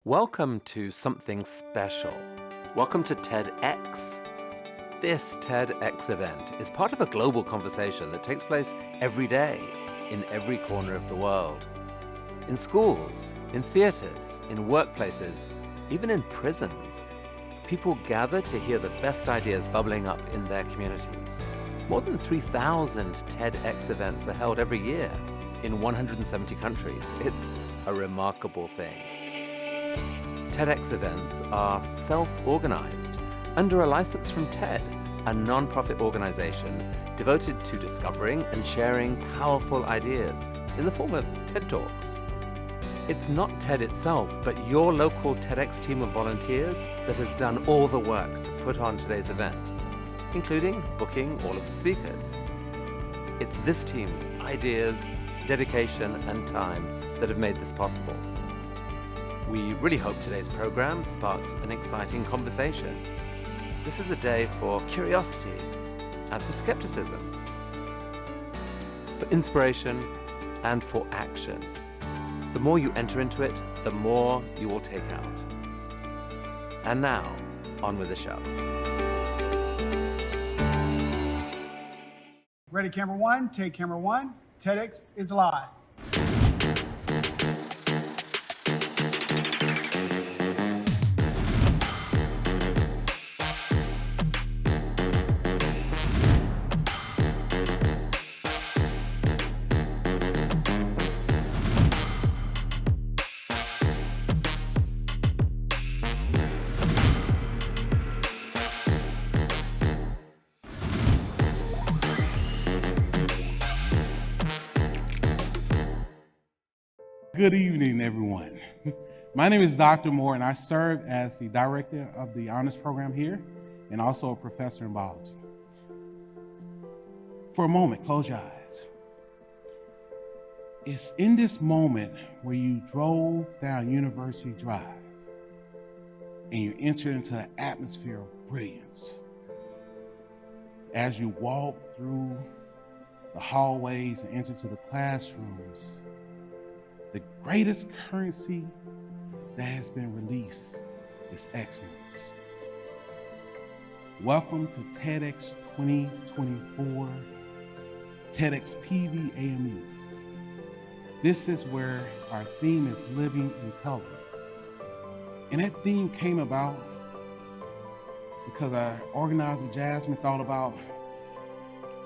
Welcome to something special. Welcome to TEDx. This TEDx event is part of a global conversation that takes place every day in every corner of the world. In schools, in theaters, in workplaces, even in prisons, people gather to hear the best ideas bubbling up in their communities. More than 3,000 TEDx events are held every year in 170 countries. It's a remarkable thing. TEDx events are self-organized under a license from TED, a non-profit organization devoted to discovering and sharing powerful ideas in the form of TED Talks. It's not TED itself, but your local TEDx team of volunteers that has done all the work to put on today's event, including booking all of the speakers. It's this team's ideas, dedication, and time that have made this possible. We really hope today's program sparks an exciting conversation. This is a day for curiosity and for skepticism, for inspiration and for action. The more you enter into it, the more you will take out. And now, on with the show. Ready, camera one, take camera one. TEDx is live. Good evening, everyone. My name is Dr. Moore, and I serve as the director of the honors program here and also a professor in biology. For a moment, close your eyes. It's in this moment where you drove down University Drive and you entered into an atmosphere of brilliance. As you walk through the hallways and enter to the classrooms, the greatest currency that has been released is excellence. Welcome to TEDx 2024, TEDxPVAMU. This is where our theme is living in color. And that theme came about because our organizer Jasmine thought about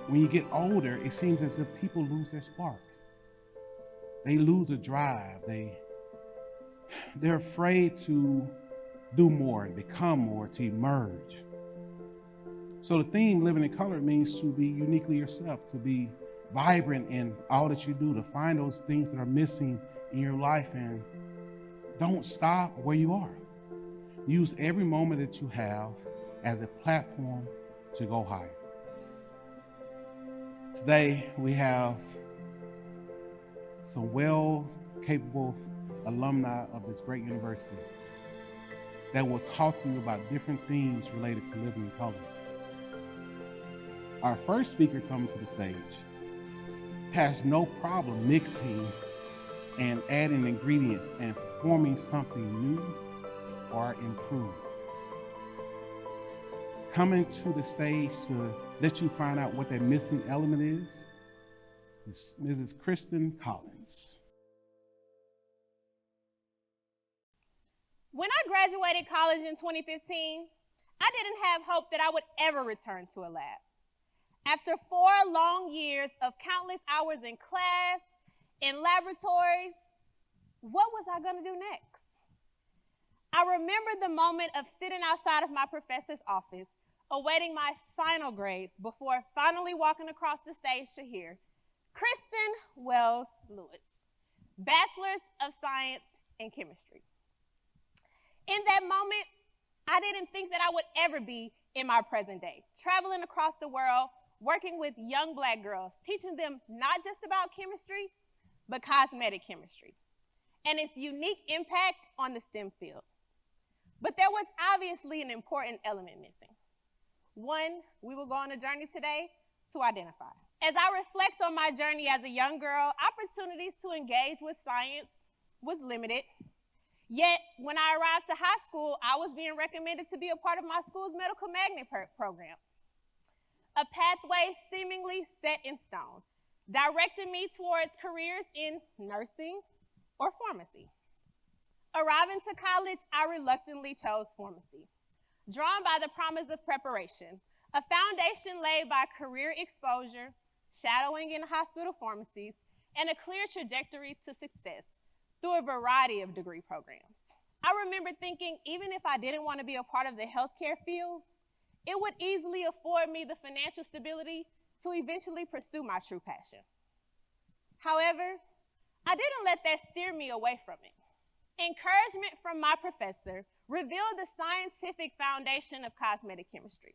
when you get older, it seems as if people lose their spark. They lose a drive. They're afraid to do more, become more, to emerge. So the theme, living in color, means to be uniquely yourself, to be vibrant in all that you do, to find those things that are missing in your life, and don't stop where you are. Use every moment that you have as a platform to go higher. Today, we have some well-capable alumni of this great university that will talk to you about different themes related to living in color. Our first speaker coming to the stage has no problem mixing and adding ingredients and forming something new or improved. Coming to the stage to let you find out what that missing element is Mrs. Kristen Collins. When I graduated college in 2015, I didn't have hope that I would ever return to a lab. After 4 long years of countless hours in class, in laboratories, what was I going to do next? I remember the moment of sitting outside of my professor's office, awaiting my final grades before finally walking across the stage to hear Kristen Wells Lewis, Bachelor's of Science in Chemistry. In that moment, I didn't think that I would ever be in my present day, traveling across the world, working with young Black girls, teaching them not just about chemistry, but cosmetic chemistry, and its unique impact on the STEM field. But there was obviously an important element missing. One we will go on a journey today to identify. As I reflect on my journey as a young girl, opportunities to engage with science was limited, Yet, when I arrived to high school, I was being recommended to be a part of my school's medical magnet program, a pathway seemingly set in stone, directing me towards careers in nursing or pharmacy. Arriving to college, I reluctantly chose pharmacy, drawn by the promise of preparation, a foundation laid by career exposure, shadowing in hospital pharmacies, and a clear trajectory to success through a variety of degree programs. I remember thinking, even if I didn't want to be a part of the healthcare field, it would easily afford me the financial stability to eventually pursue my true passion. However, I didn't let that steer me away from it. Encouragement from my professor revealed the scientific foundation of cosmetic chemistry,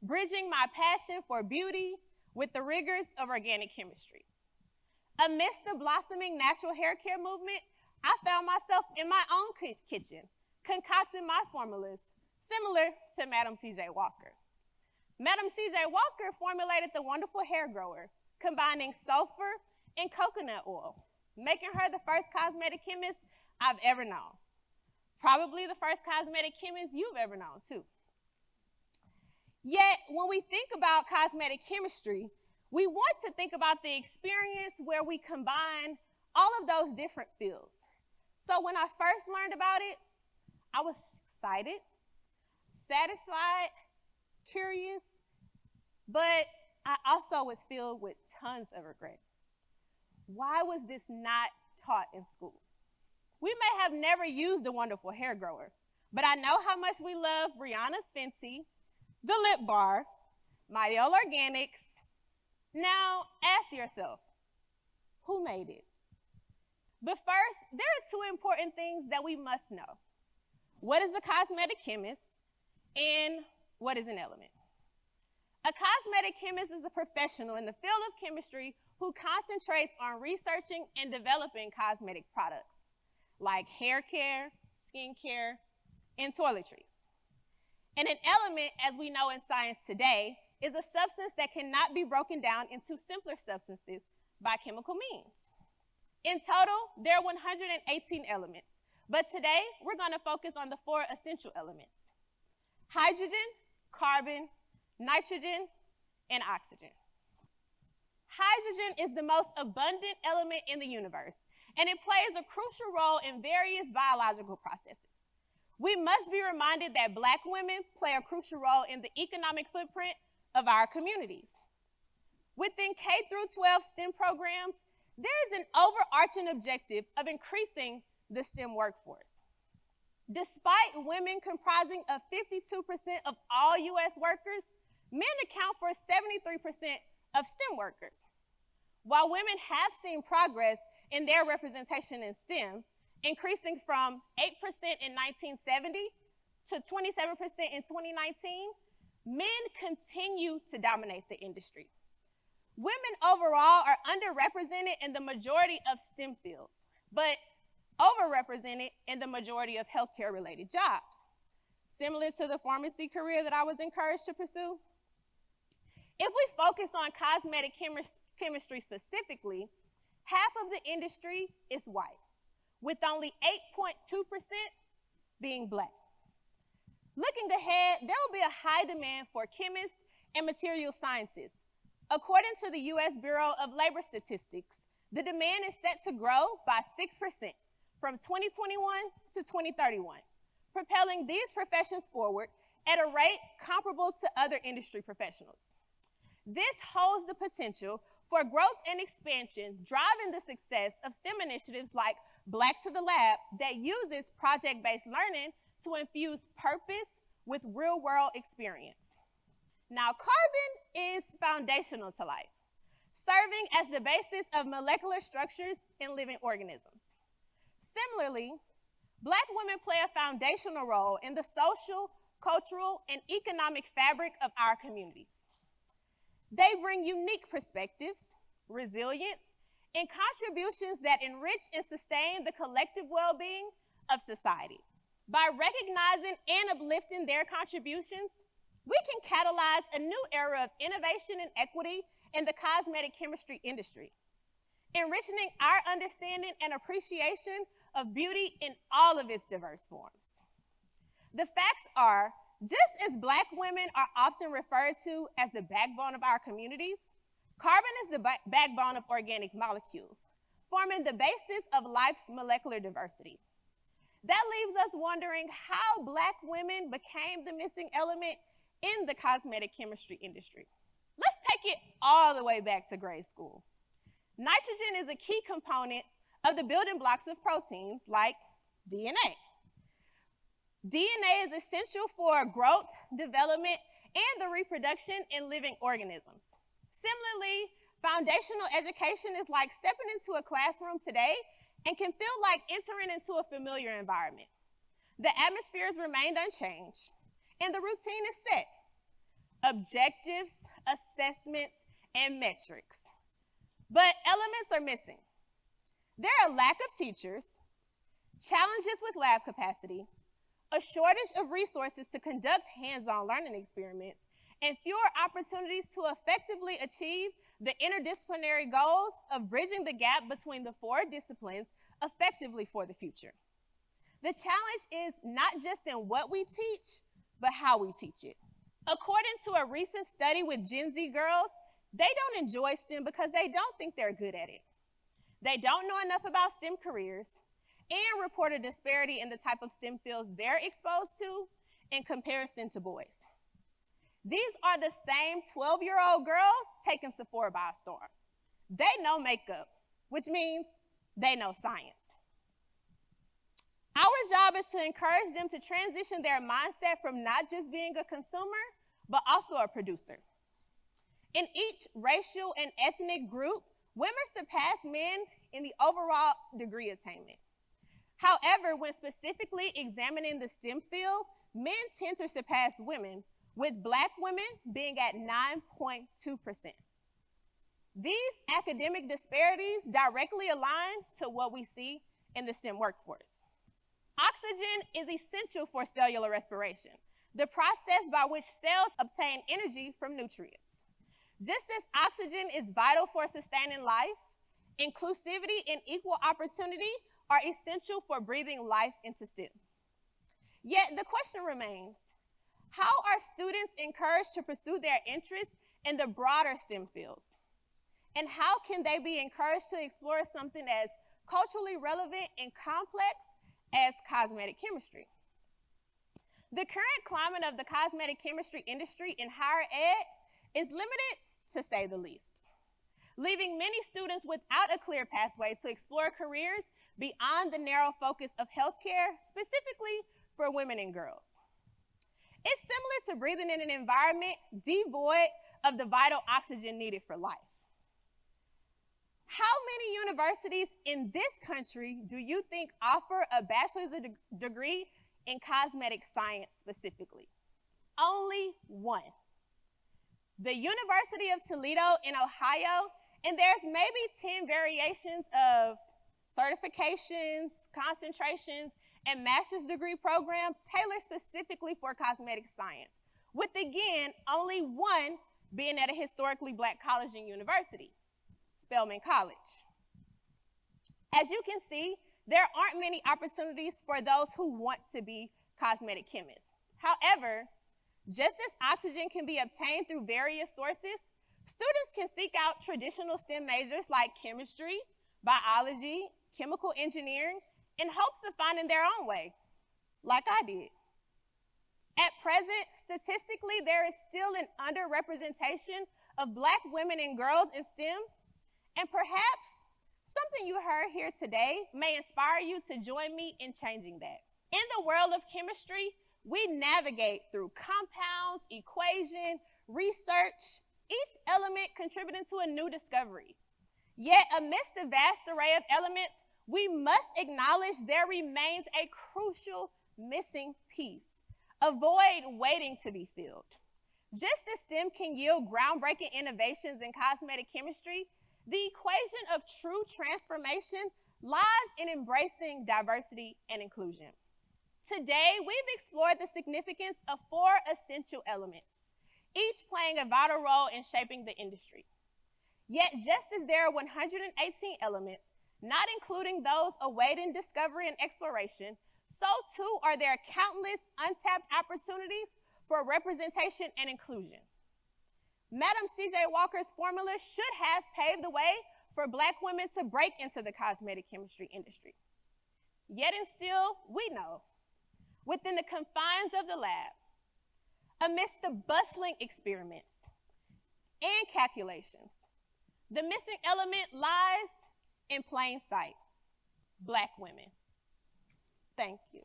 bridging my passion for beauty with the rigors of organic chemistry. Amidst the blossoming natural hair care movement, I found myself in my own kitchen, concocting my formulas, similar to Madam C.J. Walker. Madam C.J. Walker formulated the wonderful hair grower, combining sulfur and coconut oil, making her the first cosmetic chemist I've ever known. Probably the first cosmetic chemist you've ever known, too. Yet, when we think about cosmetic chemistry, we want to think about the experience where we combine all of those different fields. So when I first learned about it, I was excited, satisfied, curious, but I also was filled with tons of regret. Why was this not taught in school? We may have never used a wonderful hair grower, but I know how much we love Brianna's Fenty, the Lip Bar, Mayol Organics. Now, ask yourself, who made it? But first, there are two important things that we must know. What is a cosmetic chemist, and what is an element? A cosmetic chemist is a professional in the field of chemistry who concentrates on researching and developing cosmetic products like hair care, skin care, and toiletries. And an element, as we know in science today, is a substance that cannot be broken down into simpler substances by chemical means. In total, there are 118 elements, but today we're going to focus on the 4 essential elements: hydrogen, carbon, nitrogen, and oxygen. Hydrogen is the most abundant element in the universe, and it plays a crucial role in various biological processes. We must be reminded that Black women play a crucial role in the economic footprint of our communities. Within K-12 STEM programs, there is an overarching objective of increasing the STEM workforce. Despite women comprising of 52% of all U.S. workers, men account for 73% of STEM workers. While women have seen progress in their representation in STEM, increasing from 8% in 1970 to 27% in 2019, men continue to dominate the industry. Women overall are underrepresented in the majority of STEM fields, but overrepresented in the majority of healthcare-related jobs. Similar to the pharmacy career that I was encouraged to pursue. If we focus on cosmetic chemistry specifically, half of the industry is white, with only 8.2% being Black. Looking ahead, there will be a high demand for chemists and material scientists. According to the U.S. Bureau of Labor Statistics, the demand is set to grow by 6% from 2021 to 2031, propelling these professions forward at a rate comparable to other industry professionals. This holds the potential for growth and expansion, driving the success of STEM initiatives like Black to the Lab that uses project-based learning to infuse purpose with real-world experience. Now, carbon is foundational to life, serving as the basis of molecular structures in living organisms. Similarly, Black women play a foundational role in the social, cultural, and economic fabric of our communities. They bring unique perspectives, resilience, and contributions that enrich and sustain the collective well-being of society. By recognizing and uplifting their contributions, we can catalyze a new era of innovation and equity in the cosmetic chemistry industry, enriching our understanding and appreciation of beauty in all of its diverse forms. The facts are, just as Black women are often referred to as the backbone of our communities, carbon is the backbone of organic molecules, forming the basis of life's molecular diversity. That leaves us wondering how Black women became the missing element in the cosmetic chemistry industry. Let's take it all the way back to grade school. Nitrogen is a key component of the building blocks of proteins like DNA. DNA is essential for growth, development, and the reproduction in living organisms. Similarly, foundational education is like stepping into a classroom today and can feel like entering into a familiar environment. The atmospheres remained unchanged, and the routine is set. Objectives, assessments, and metrics. But elements are missing. There are a lack of teachers, challenges with lab capacity, a shortage of resources to conduct hands-on learning experiments, and fewer opportunities to effectively achieve the interdisciplinary goals of bridging the gap between the four disciplines effectively for the future. The challenge is not just in what we teach, but how we teach it. According to a recent study with Gen Z girls, they don't enjoy STEM because they don't think they're good at it. They don't know enough about STEM careers and report a disparity in the type of STEM fields they're exposed to in comparison to boys. These are the same 12-year-old girls taking Sephora by storm. They know makeup, which means they know science. Our job is to encourage them to transition their mindset from not just being a consumer, but also a producer. In each racial and ethnic group, women surpass men in the overall degree attainment. However, when specifically examining the STEM field, men tend to surpass women, with Black women being at 9.2%. These academic disparities directly align to what we see in the STEM workforce. Oxygen is essential for cellular respiration, the process by which cells obtain energy from nutrients. Just as oxygen is vital for sustaining life, inclusivity and equal opportunity are essential for breathing life into STEM. Yet the question remains, how are students encouraged to pursue their interests in the broader STEM fields? And how can they be encouraged to explore something as culturally relevant and complex as cosmetic chemistry? The current climate of the cosmetic chemistry industry in higher ed is limited, to say the least, leaving many students without a clear pathway to explore careers beyond the narrow focus of healthcare, specifically for women and girls. It's similar to breathing in an environment devoid of the vital oxygen needed for life. How many universities in this country do you think offer a bachelor's degree in cosmetic science specifically? Only one. The University of Toledo in Ohio, and there's maybe 10 variations of certifications, concentrations, and master's degree programs tailored specifically for cosmetic science, with again, only one being at a historically Black college and university, Spelman College. As you can see, there aren't many opportunities for those who want to be cosmetic chemists. However, just as oxygen can be obtained through various sources, students can seek out traditional STEM majors like chemistry, biology, chemical engineering, in hopes of finding their own way, like I did. At present, statistically, there is still an underrepresentation of Black women and girls in STEM, and perhaps something you heard here today may inspire you to join me in changing that. In the world of chemistry, we navigate through compounds, equation, research, each element contributing to a new discovery. Yet amidst the vast array of elements, we must acknowledge there remains a crucial missing piece, a void waiting to be filled. Just as STEM can yield groundbreaking innovations in cosmetic chemistry, the equation of true transformation lies in embracing diversity and inclusion. Today, we've explored the significance of 4 essential elements, each playing a vital role in shaping the industry. Yet, just as there are 118 elements, not including those awaiting discovery and exploration, so too are there countless untapped opportunities for representation and inclusion. Madam C.J. Walker's formula should have paved the way for Black women to break into the cosmetic chemistry industry. Yet and still, we know, within the confines of the lab, amidst the bustling experiments and calculations, the missing element lies in plain sight: Black women. Thank you.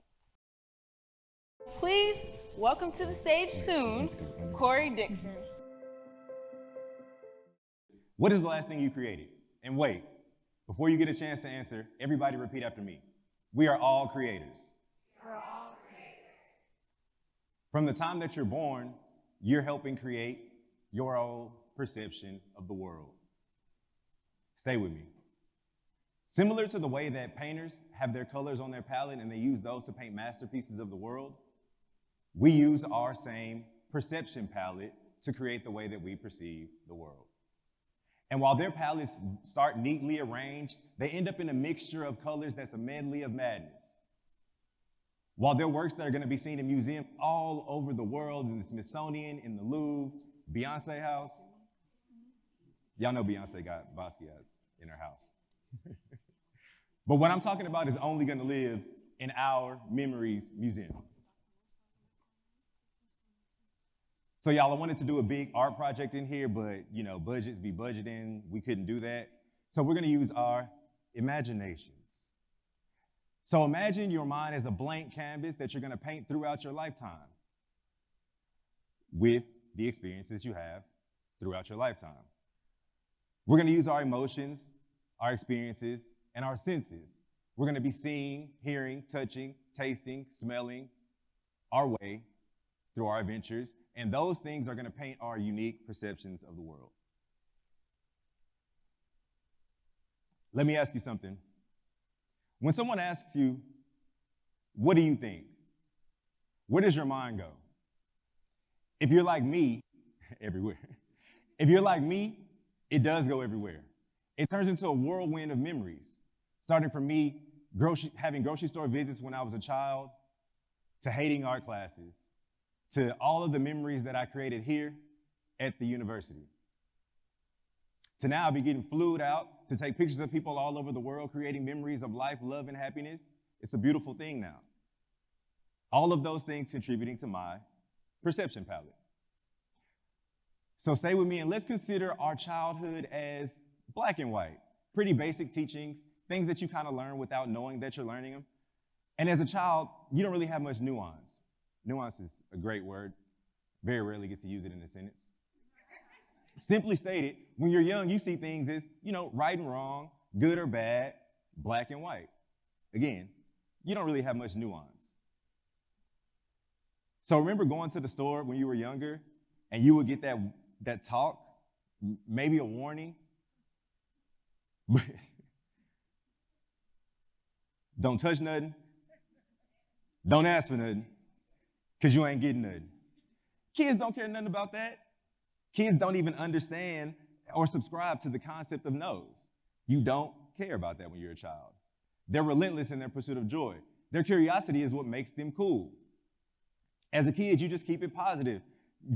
Please welcome to the stage soon, Corey Dixon. What is the last thing you created? And wait, before you get a chance to answer, everybody repeat after me. We are all creators. We're all creators. From the time that you're born, you're helping create your own perception of the world. Stay with me. Similar to the way that painters have their colors on their palette and they use those to paint masterpieces of the world, we use our same perception palette to create the way that we perceive the world. And while their palettes start neatly arranged, they end up in a mixture of colors that's a medley of madness. While their works that are going to be seen in museums all over the world, in the Smithsonian, in the Louvre, Beyonce house. Y'all know Beyonce got Basquiat's in her house. But what I'm talking about is only going to live in our Memories Museum. So y'all, I wanted to do a big art project in here, but budgets be budgeting. We couldn't do that. So we're going to use our imaginations. So imagine your mind as a blank canvas that you're going to paint throughout your lifetime with the experiences you have throughout your lifetime. We're going to use our emotions, our experiences, and our senses. We're going to be seeing, hearing, touching, tasting, smelling our way through our adventures, and those things are going to paint our unique perceptions of the world. Let me ask you something. When someone asks you, what do you think? Where does your mind go? If you're like me, everywhere. If you're like me, it does go everywhere. It turns into a whirlwind of memories, starting from me having grocery store visits when I was a child, to hating art classes, to all of the memories that I created here at the university. To now I'll be getting flued out to take pictures of people all over the world, creating memories of life, love, and happiness. It's a beautiful thing now. All of those things contributing to my perception palette. So stay with me and let's consider our childhood as black and white. Pretty basic teachings, things that you kind of learn without knowing that you're learning them. And as a child, you don't really have much nuance. Nuance is a great word. Very rarely get to use it in a sentence. Simply stated, when you're young, you see things as, right and wrong, good or bad, black and white. Again, you don't really have much nuance. So remember going to the store when you were younger and you would get that talk, maybe a warning, but don't touch nothing, don't ask for nothing, because you ain't getting nothing. Kids don't care nothing about that. Kids don't even understand or subscribe to the concept of no's. You don't care about that when you're a child. They're relentless in their pursuit of joy. Their curiosity is what makes them cool. As a kid, you just keep it positive.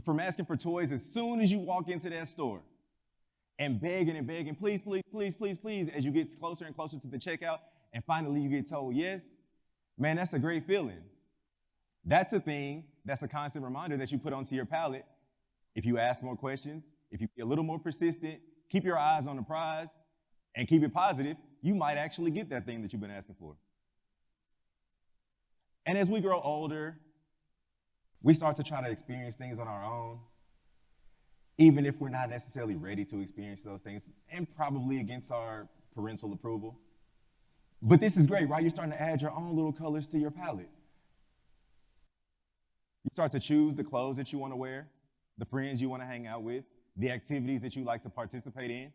From asking for toys as soon as you walk into that store and begging, please, please, please, please, please, as you get closer and closer to the checkout, and finally you get told yes, man, that's a great feeling. That's a thing, that's a constant reminder that you put onto your palette. If you ask more questions, if you be a little more persistent, keep your eyes on the prize, and keep it positive, you might actually get that thing that you've been asking for. And as we grow older, we start to try to experience things on our own, even if we're not necessarily ready to experience those things, and probably against our parental approval. But this is great, right? You're starting to add your own little colors to your palette. You start to choose the clothes that you want to wear, the friends you want to hang out with, the activities that you like to participate in.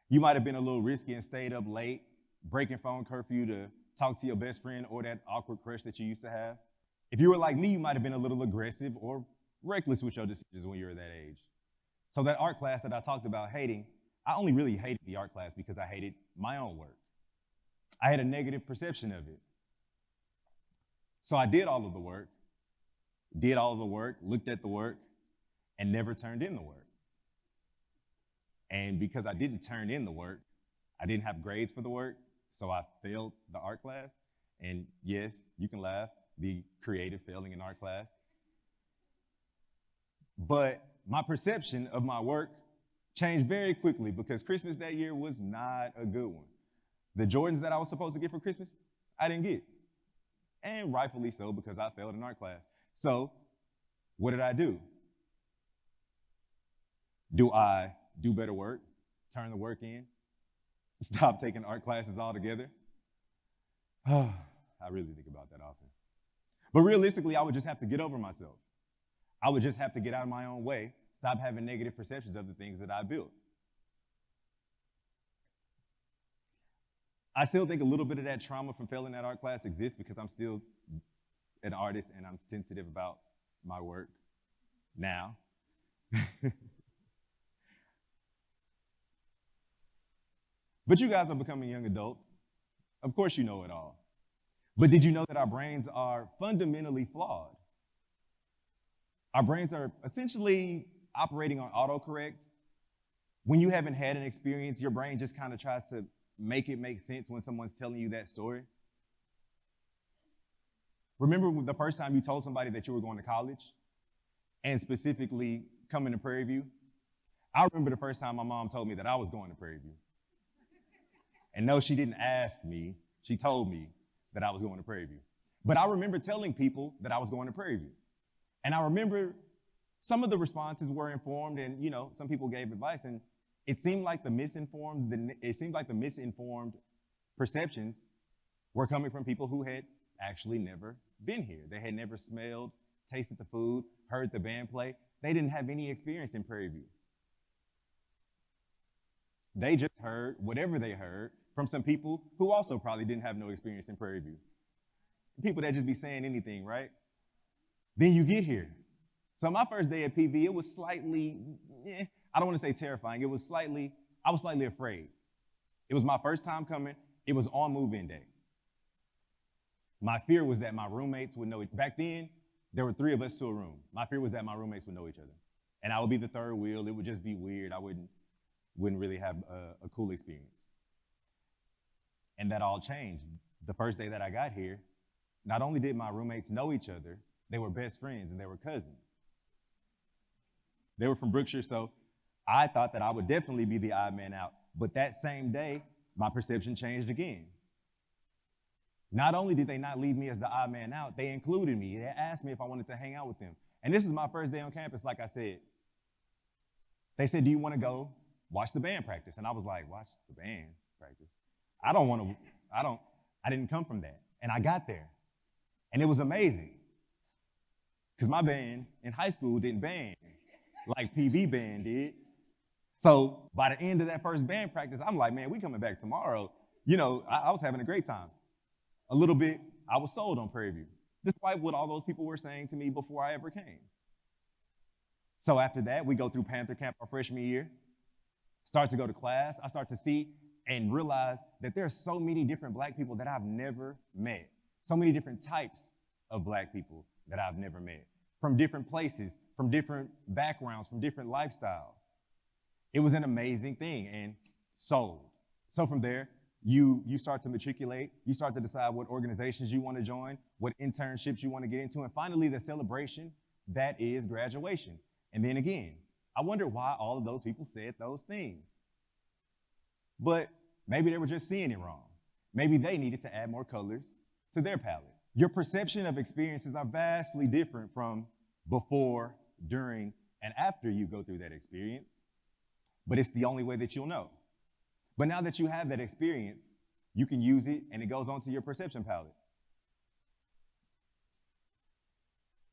You might have been a little risky and stayed up late, breaking phone curfew to talk to your best friend or that awkward crush that you used to have. If you were like me, you might have been a little aggressive or reckless with your decisions when you were that age. So that art class that I talked about hating, I only really hated the art class because I hated my own work. I had a negative perception of it. So I did all of the work, looked at the work, and never turned in the work. And because I didn't turn in the work, I didn't have grades for the work, so I failed the art class. And yes, you can laugh, the creative failing in art class. But my perception of my work changed very quickly because Christmas that year was not a good one. The Jordans that I was supposed to get for Christmas, I didn't get. And rightfully so because I failed in art class. So what did I do? Do I do better work, turn the work in, stop taking art classes altogether? I really think about that often. But realistically, I would just have to get over myself. I would just have to get out of my own way, stop having negative perceptions of the things that I built. I still think a little bit of that trauma from failing that art class exists because I'm still an artist and I'm sensitive about my work now. But you guys are becoming young adults. Of course you know it all. But did you know that our brains are fundamentally flawed? Our brains are essentially operating on autocorrect. When you haven't had an experience, your brain just kind of tries to make it make sense when someone's telling you that story. Remember the first time you told somebody that you were going to college, and specifically coming to Prairie View? I remember the first time my mom told me that I was going to Prairie View. And no, she didn't ask me, she told me that I was going to Prairie View. But I remember telling people that I was going to Prairie View. And I remember some of the responses were informed and, some people gave advice, and it seemed like the misinformed perceptions were coming from people who had actually never been here. They had never smelled, tasted the food, heard the band play. They didn't have any experience in Prairie View. They just heard whatever they heard from some people who also probably didn't have no experience in Prairie View. People that just be saying anything, right? Then you get here. So my first day at PV, it was slightly, I don't want to say terrifying. I was slightly afraid. It was my first time coming. It was on move-in day. My fear was that my roommates would know it. Back then, there were 3 of us to a room. My fear was that my roommates would know each other. And I would be the third wheel. It would just be weird. I wouldn't really have a cool experience. And that all changed. The first day that I got here, not only did my roommates know each other, they were best friends and they were cousins. They were from Brookshire, so I thought that I would definitely be the odd man out. But that same day, my perception changed again. Not only did they not leave me as the odd man out, they included me. They asked me if I wanted to hang out with them. And this is my first day on campus, like I said. They said, do you want to go watch the band practice? And I was like, watch the band practice? I didn't come from that. And I got there. And it was amazing. Because my band in high school didn't band like PV band did. So by the end of that first band practice, I'm like, man, we coming back tomorrow. I was having a great time. A little bit, I was sold on Prairie View, despite what all those people were saying to me before I ever came. So after that, we go through Panther Camp our freshman year, start to go to class. I start to see and realize that there are so many different Black people that I've never met, so many different types of Black people that I've never met, from different places, from different backgrounds, from different lifestyles. It was an amazing thing and sold. So from there, you start to matriculate, you start to decide what organizations you want to join, what internships you want to get into, and finally the celebration that is graduation. And then again, I wonder why all of those people said those things. But maybe they were just seeing it wrong. Maybe they needed to add more colors to their palette. Your perception of experiences are vastly different from before, during, and after you go through that experience, but it's the only way that you'll know. But now that you have that experience, you can use it and it goes onto your perception palette.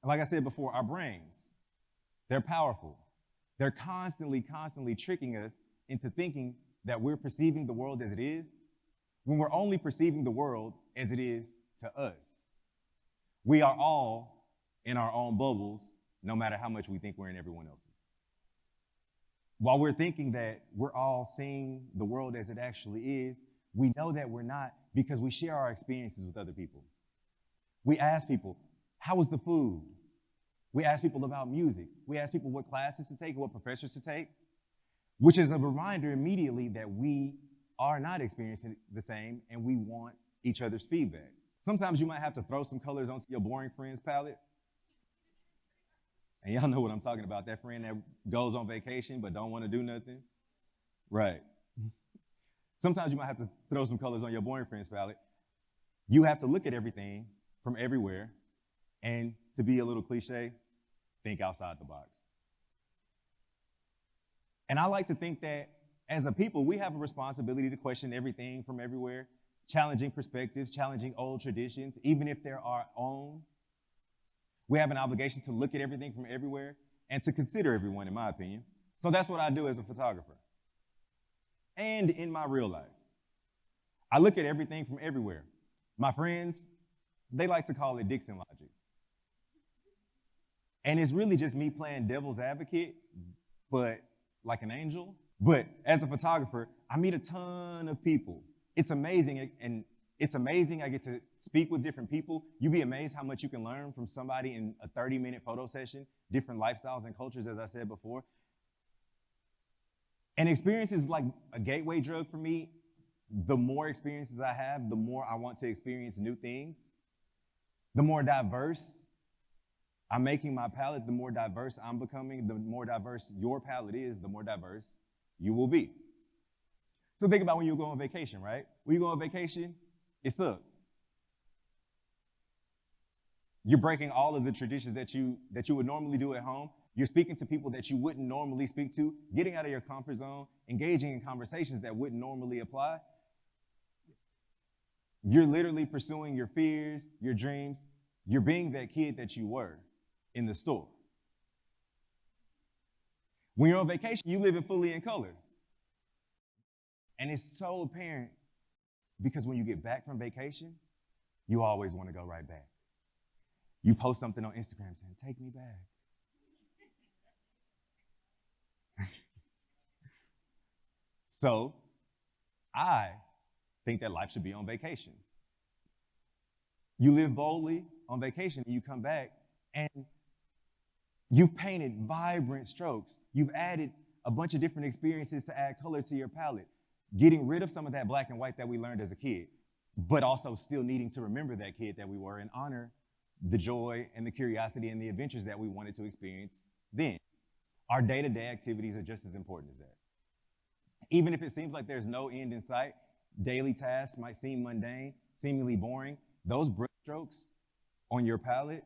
And like I said before, our brains, they're powerful. They're constantly tricking us into thinking that we're perceiving the world as it is, when we're only perceiving the world as it is to us. We are all in our own bubbles, no matter how much we think we're in everyone else's. while we're thinking that we're all seeing the world as it actually is, we know that we're not because we share our experiences with other people. We ask people, how was the food? We ask people about music. We ask people what classes to take, what professors to take, which is a reminder immediately that we are not experiencing the same and we want each other's feedback. Sometimes you might have to throw some colors onto your boring friend's palette. And y'all know what I'm talking about, that friend that goes on vacation but don't want to do nothing. Right. Sometimes you might have to throw some colors on your boring friend's palette. You have to look at everything from everywhere, and to be a little cliche, think outside the box. And I like to think that as a people, we have a responsibility to question everything from everywhere, challenging perspectives, challenging old traditions, even if they're our own. We have an obligation to look at everything from everywhere and to consider everyone, in my opinion. So that's what I do as a photographer. And in my real life, I look at everything from everywhere. My friends, they like to call it Dixon logic. And it's really just me playing devil's advocate, but like an angel. But as a photographer, I meet a ton of people. It's amazing, and it's amazing I get to speak with different people. You'd be amazed how much you can learn from somebody in a 30-minute photo session, different lifestyles and cultures, as I said before. And experience is like a gateway drug for me. The more experiences I have, the more I want to experience new things. The more diverse I'm making my palette, the more diverse I'm becoming. The more diverse your palette is, the more diverse you will be. So think about when you go on vacation, right? When you go on vacation, it's up. You're breaking all of the traditions that you would normally do at home. You're speaking to people that you wouldn't normally speak to, getting out of your comfort zone, engaging in conversations that wouldn't normally apply. You're literally pursuing your fears, your dreams. You're being that kid that you were in the store. When you're on vacation, you live it fully in color. And it's so apparent because when you get back from vacation, you always want to go right back. You post something on Instagram saying, "Take me back." So I think that life should be on vacation. You live boldly on vacation, and you come back, and you've painted vibrant strokes. You've added a bunch of different experiences to add color to your palette, getting rid of some of that black and white that we learned as a kid, but also still needing to remember that kid that we were and honor the joy and the curiosity and the adventures that we wanted to experience then. Our day-to-day activities are just as important as that. Even if it seems like there's no end in sight, daily tasks might seem mundane, seemingly boring, those brushstrokes on your palette,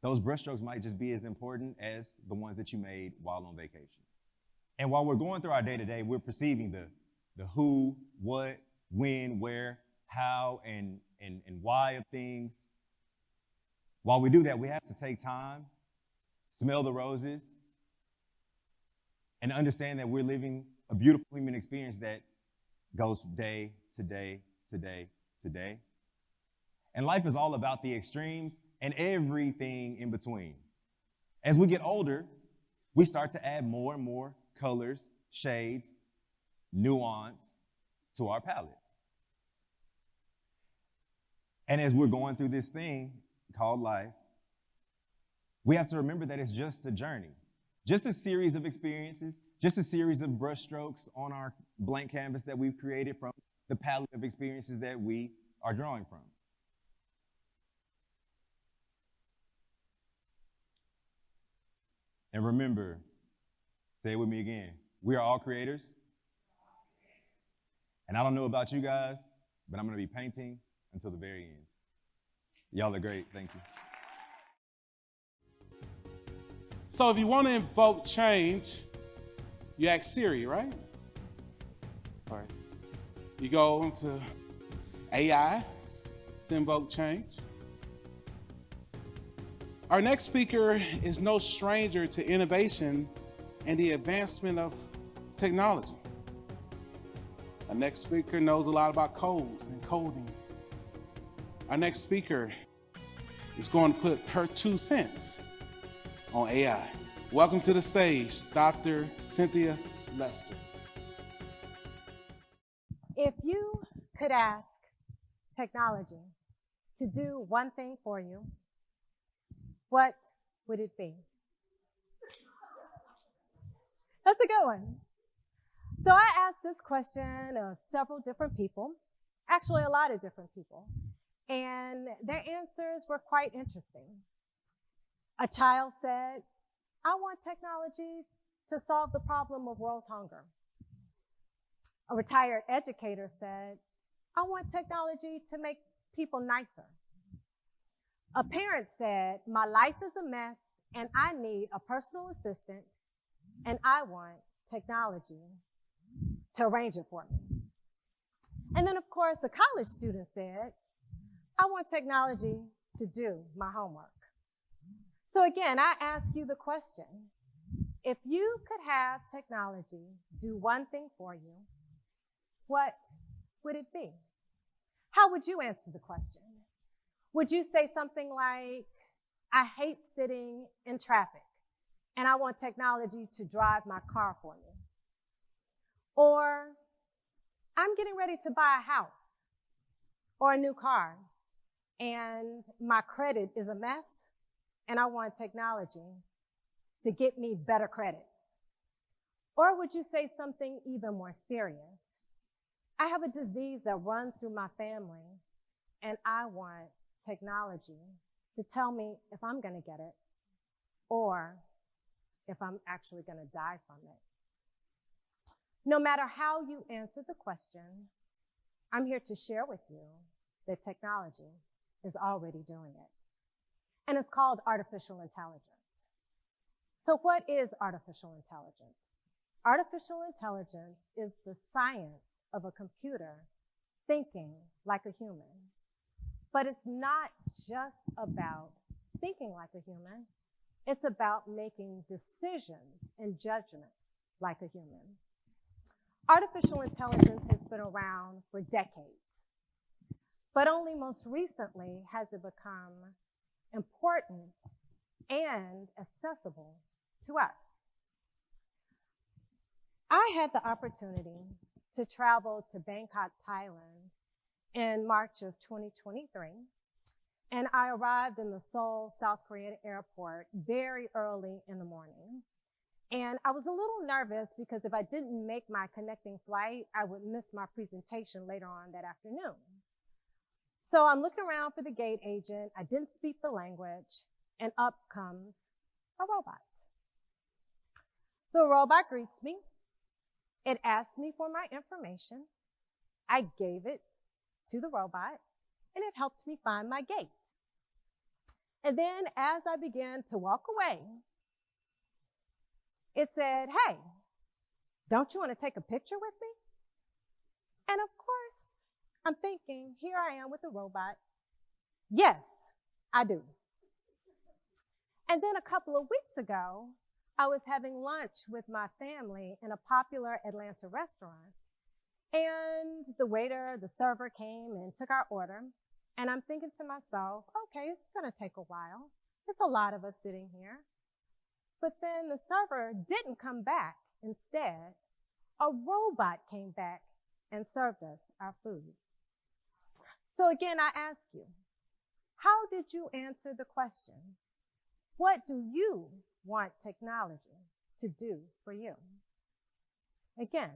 those brushstrokes might just be as important as the ones that you made while on vacation. And while we're going through our day-to-day, we're perceiving the who, what, when, where, how, and why of things. While we do that, we have to take time, smell the roses, and understand that we're living a beautiful human experience that goes day to day to day to day. And life is all about the extremes and everything in between. As we get older, we start to add more and more colors, shades, nuance to our palette. And as we're going through this thing called life, we have to remember that it's just a journey, just a series of experiences, just a series of brushstrokes on our blank canvas that we've created from the palette of experiences that we are drawing from. And remember, say it with me again, we are all creators. And I don't know about you guys, but I'm going to be painting until the very end. Y'all are great. Thank you. So if you want to invoke change, you ask Siri, right? All right. You go into AI to invoke change. Our next speaker is no stranger to innovation and the advancement of technology. Our next speaker knows a lot about codes and coding. Our next speaker is going to put her 2 cents on AI. Welcome to the stage, Dr. Cynthia Lester. If you could ask technology to do one thing for you, what would it be? That's a good one. So I asked this question of several different people, actually a lot of different people, and their answers were quite interesting. A child said, I want technology to solve the problem of world hunger. A retired educator said, I want technology to make people nicer. A parent said, my life is a mess and I need a personal assistant and I want technology to arrange it for me. And then, of course, a college student said, I want technology to do my homework. So again, I ask you the question, if you could have technology do one thing for you, what would it be? How would you answer the question? Would you say something like, I hate sitting in traffic and I want technology to drive my car for me? Or, I'm getting ready to buy a house or a new car and my credit is a mess and I want technology to get me better credit? Or would you say something even more serious? I have a disease that runs through my family and I want technology to tell me if I'm going to get it or if I'm actually going to die from it. No matter how you answer the question, I'm here to share with you that technology is already doing it. And it's called artificial intelligence. So what is artificial intelligence? Artificial intelligence is the science of a computer thinking like a human. But it's not just about thinking like a human. It's about making decisions and judgments like a human. Artificial intelligence has been around for decades, but only most recently has it become important and accessible to us. I had the opportunity to travel to Bangkok, Thailand in March of 2023, and I arrived in the Seoul, South Korea airport very early in the morning. And I was a little nervous because if I didn't make my connecting flight, I would miss my presentation later on that afternoon. So I'm looking around for the gate agent. I didn't speak the language, and up comes a robot. The robot greets me. It asked me for my information. I gave it to the robot, and it helped me find my gate. And then as I began to walk away, it said, hey, don't you want to take a picture with me? And of course, I'm thinking, here I am with the robot. Yes, I do. And then a couple of weeks ago, I was having lunch with my family in a popular Atlanta restaurant. And the waiter, the server came and took our order. And I'm thinking to myself, okay, it's going to take a while. There's a lot of us sitting here. But then the server didn't come back. Instead, a robot came back and served us our food. So again, I ask you, how did you answer the question? What do you want technology to do for you? Again,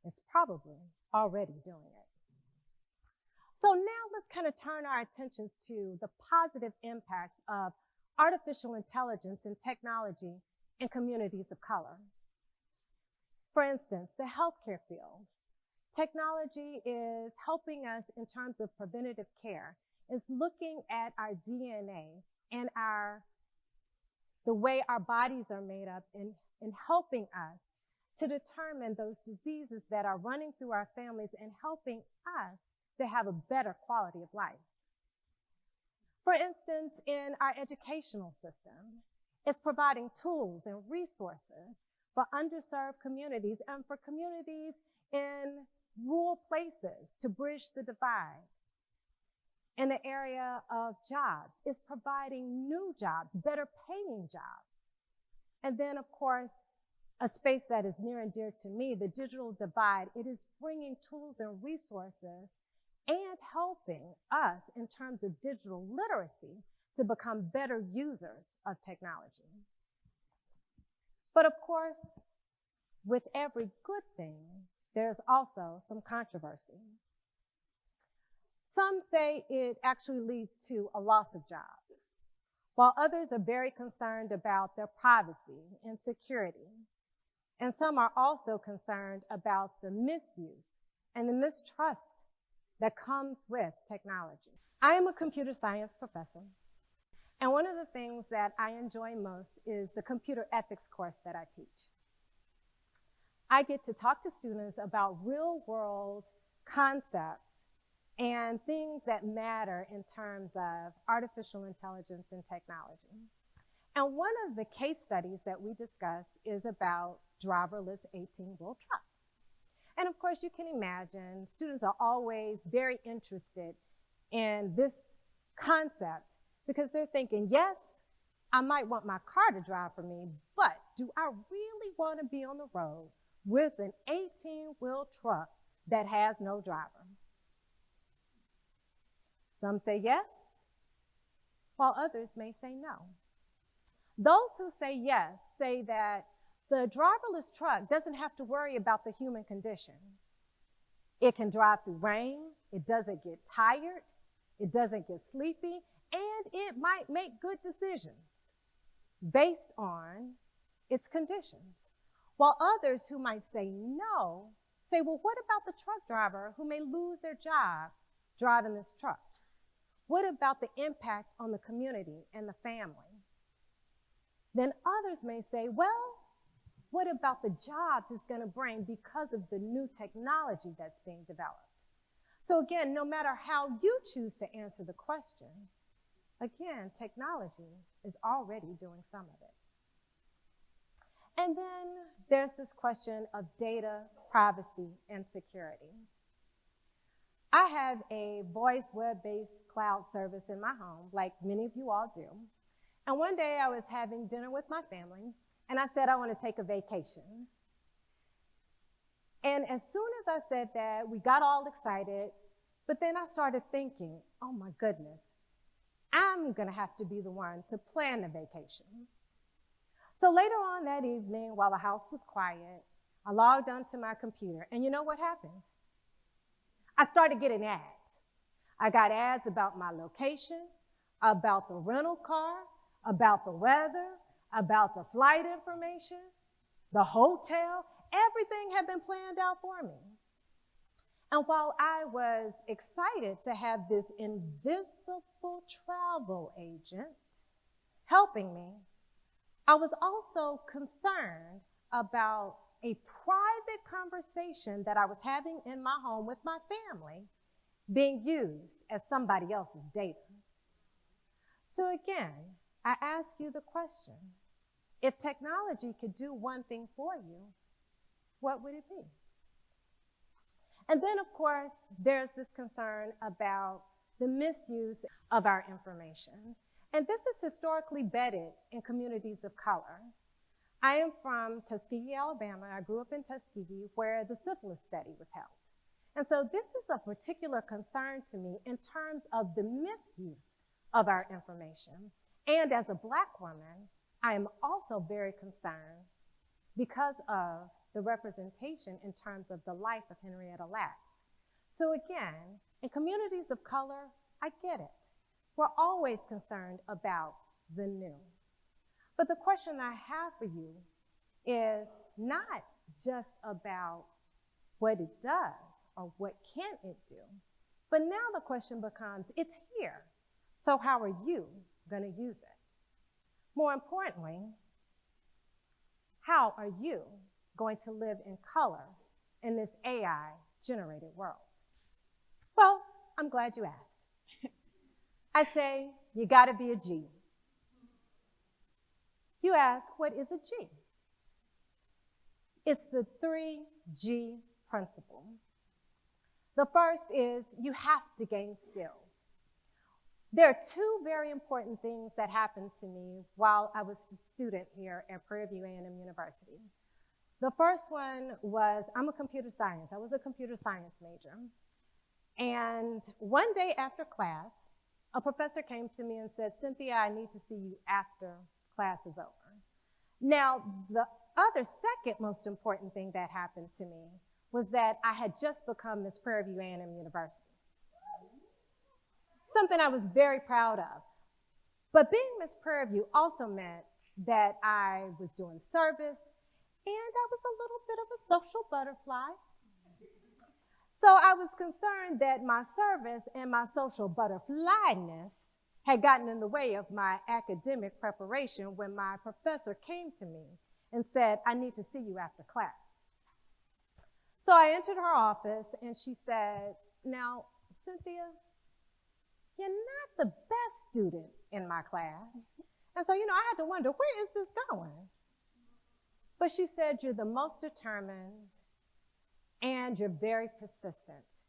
it's probably already doing it. So now let's kind of turn our attentions to the positive impacts of artificial intelligence and technology in communities of color. For instance, the healthcare field. Technology is helping us in terms of preventative care. It's looking at our DNA and the way our bodies are made up and helping us to determine those diseases that are running through our families and helping us to have a better quality of life. For instance, in our educational system, it's providing tools and resources for underserved communities and for communities in rural places to bridge the divide. In the area of jobs, it's providing new jobs, better paying jobs. And then, of course, a space that is near and dear to me, the digital divide. It is bringing tools and resources and helping us in terms of digital literacy to become better users of technology. But of course, with every good thing, there's also some controversy. Some say it actually leads to a loss of jobs, while others are very concerned about their privacy and security. And some are also concerned about the misuse and the mistrust that comes with technology. I am a computer science professor, and one of the things that I enjoy most is the computer ethics course that I teach. I get to talk to students about real-world concepts and things that matter in terms of artificial intelligence and technology. And one of the case studies that we discuss is about driverless 18-wheel trucks. And of course, you can imagine students are always very interested in this concept because they're thinking, yes, I might want my car to drive for me, but do I really want to be on the road with an 18-wheel truck that has no driver? Some say yes, while others may say no. Those who say yes say that the driverless truck doesn't have to worry about the human condition. It can drive through rain, it doesn't get tired, it doesn't get sleepy, and it might make good decisions based on its conditions. While others who might say no say, well, what about the truck driver who may lose their job driving this truck? What about the impact on the community and the family? Then others may say, well, what about the jobs it's going to bring because of the new technology that's being developed? So again, no matter how you choose to answer the question, again, technology is already doing some of it. And then there's this question of data, privacy, and security. I have a voice web-based cloud service in my home, like many of you all do. And one day I was having dinner with my family, and I said I want to take a vacation. And as soon as I said that, we got all excited, but then I started thinking, oh my goodness, I'm going to have to be the one to plan the vacation. So later on that evening, while the house was quiet, I logged onto my computer, and you know what happened? I started getting ads. I got ads about my location, about the rental car, about the weather, about the flight information, the hotel. Everything had been planned out for me. And while I was excited to have this invisible travel agent helping me, I was also concerned about a private conversation that I was having in my home with my family being used as somebody else's data. So again, I ask you the question, if technology could do one thing for you, what would it be? And then, of course, there's this concern about the misuse of our information. And this is historically bedded in communities of color. I am from Tuskegee, Alabama. I grew up in Tuskegee, where the syphilis study was held. And so this is a particular concern to me in terms of the misuse of our information. And as a Black woman, I am also very concerned because of the representation in terms of the life of Henrietta Lacks. So again, in communities of color, I get it. We're always concerned about the new. But the question I have for you is not just about what it does or what can it do, but now the question becomes, it's here, so how are you going to use it? More importantly, how are you going to live in color in this AI-generated world? Well, I'm glad you asked. I say, you gotta be a G. You ask, what is a G? It's the 3G principle. The first is you have to gain skills. There are two very important things that happened to me while I was a student here at Prairie View A&M University. The first one was, I was a computer science major. And one day after class, a professor came to me and said, "Cynthia, I need to see you after class is over." Now, the other second most important thing that happened to me was that I had just become Miss Prairie View A&M University. Something I was very proud of. But being Miss Prairie View also meant that I was doing service and I was a little bit of a social butterfly. So I was concerned that my service and my social butterflyness had gotten in the way of my academic preparation when my professor came to me and said, "I need to see you after class." So I entered her office and she said, "Now, Cynthia, you're not the best student in my class." And so, I had to wonder, where is this going? But she said, "You're the most determined and you're very persistent.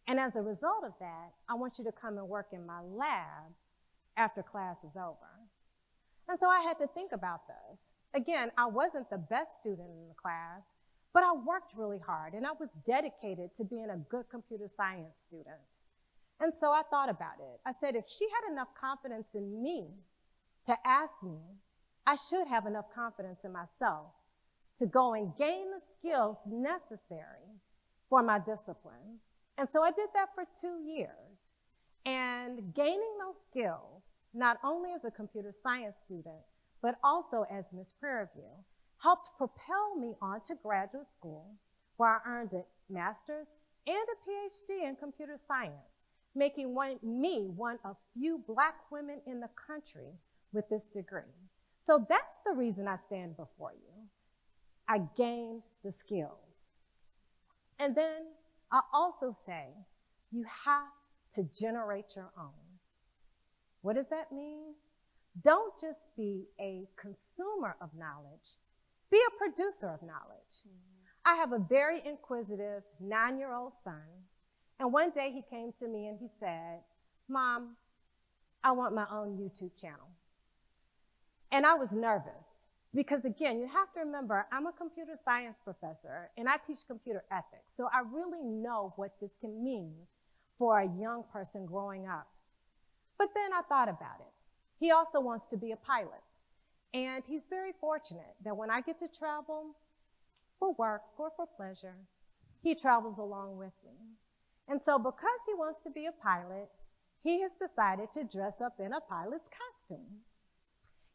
And as a result of that, I want you to come and work in my lab after class is over." And so I had to think about this. Again, I wasn't the best student in the class, but I worked really hard and I was dedicated to being a good computer science student. And so I thought about it. I said, if she had enough confidence in me to ask me, I should have enough confidence in myself to go and gain the skills necessary for my discipline. And so I did that for 2 years. And gaining those skills, not only as a computer science student, but also as Miss Prairie View, helped propel me on to graduate school, where I earned a master's and a PhD in computer science, making me one of few Black women in the country with this degree. So that's the reason I stand before you. I gained the skills. And then I also say, you have to generate your own. What does that mean? Don't just be a consumer of knowledge, be a producer of knowledge. I have a very inquisitive 9-year-old son, and one day he came to me and he said, "Mom, I want my own YouTube channel." And I was nervous because, again, you have to remember, I'm a computer science professor and I teach computer ethics, so I really know what this can mean for a young person growing up. But then I thought about it. He also wants to be a pilot, and he's very fortunate that when I get to travel for work or for pleasure, he travels along with me. And so because he wants to be a pilot, he has decided to dress up in a pilot's costume.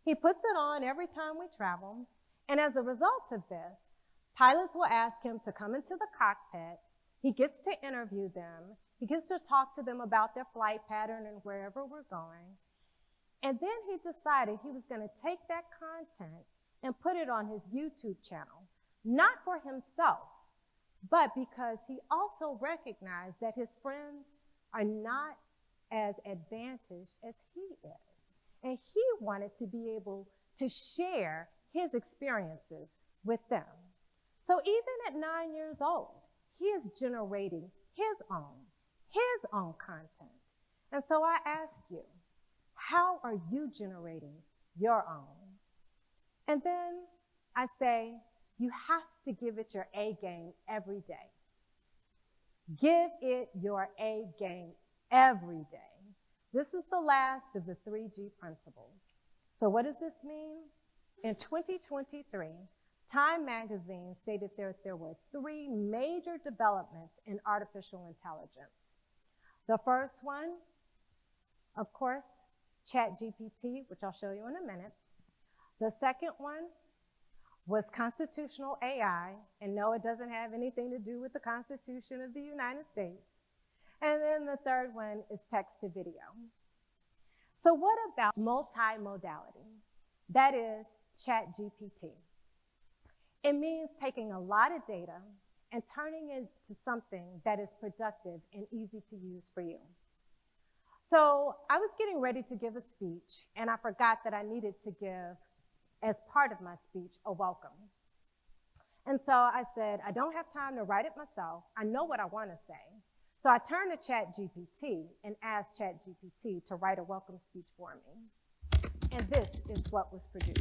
He puts it on every time we travel, and as a result of this, pilots will ask him to come into the cockpit. He gets to interview them. He gets to talk to them about their flight pattern and wherever we're going. And then he decided he was going to take that content and put it on his YouTube channel, not for himself, but because he also recognized that his friends are not as advantaged as he is. And he wanted to be able to share his experiences with them. So even at 9 years old, he is generating his own content. And so I ask you, how are you generating your own? And then I say, you have to give it your A game every day. Give it your A game every day. This is the last of the 3G principles. So what does this mean? In 2023, Time magazine stated there were 3 major developments in artificial intelligence. The first one, of course, ChatGPT, which I'll show you in a minute. The second one was constitutional AI, and no, it doesn't have anything to do with the Constitution of the United States. And then the third one is text to video. So what about multimodality? That is ChatGPT. It means taking a lot of data and turning it into something that is productive and easy to use for you. So I was getting ready to give a speech, and I forgot that I needed to give, as part of my speech, a welcome. And so I said, I don't have time to write it myself. I know what I want to say. So I turned to ChatGPT and asked ChatGPT to write a welcome speech for me. And this is what was produced.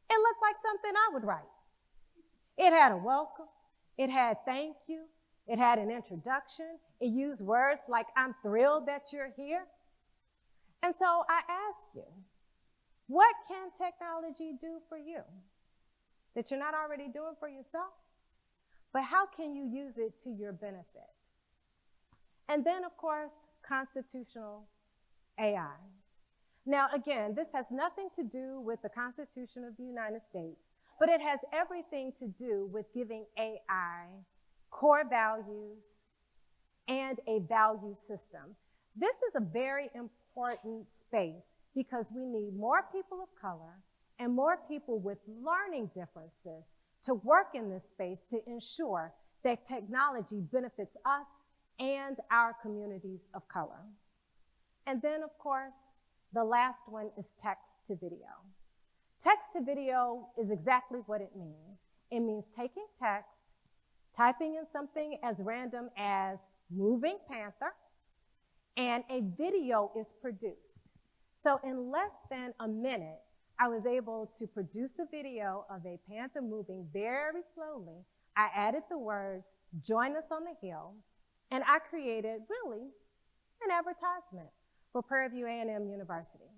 It looked like something I would write. It had a welcome, it had thank you, it had an introduction, it used words like I'm thrilled that you're here. And so I ask you, what can technology do for you that you're not already doing for yourself? But how can you use it to your benefit? And then, of course, constitutional AI. Now, again, this has nothing to do with the Constitution of the United States, but it has everything to do with giving AI core values and a value system. This is a very important space because we need more people of color and more people with learning differences to work in this space to ensure that technology benefits us and our communities of color. And then, of course, the last one is text to video. Text to video is exactly what it means. It means taking text, typing in something as random as moving panther, and a video is produced. So in less than a minute, I was able to produce a video of a panther moving very slowly. I added the words, "Join us on the hill," and I created really an advertisement for Prairie View A&M University.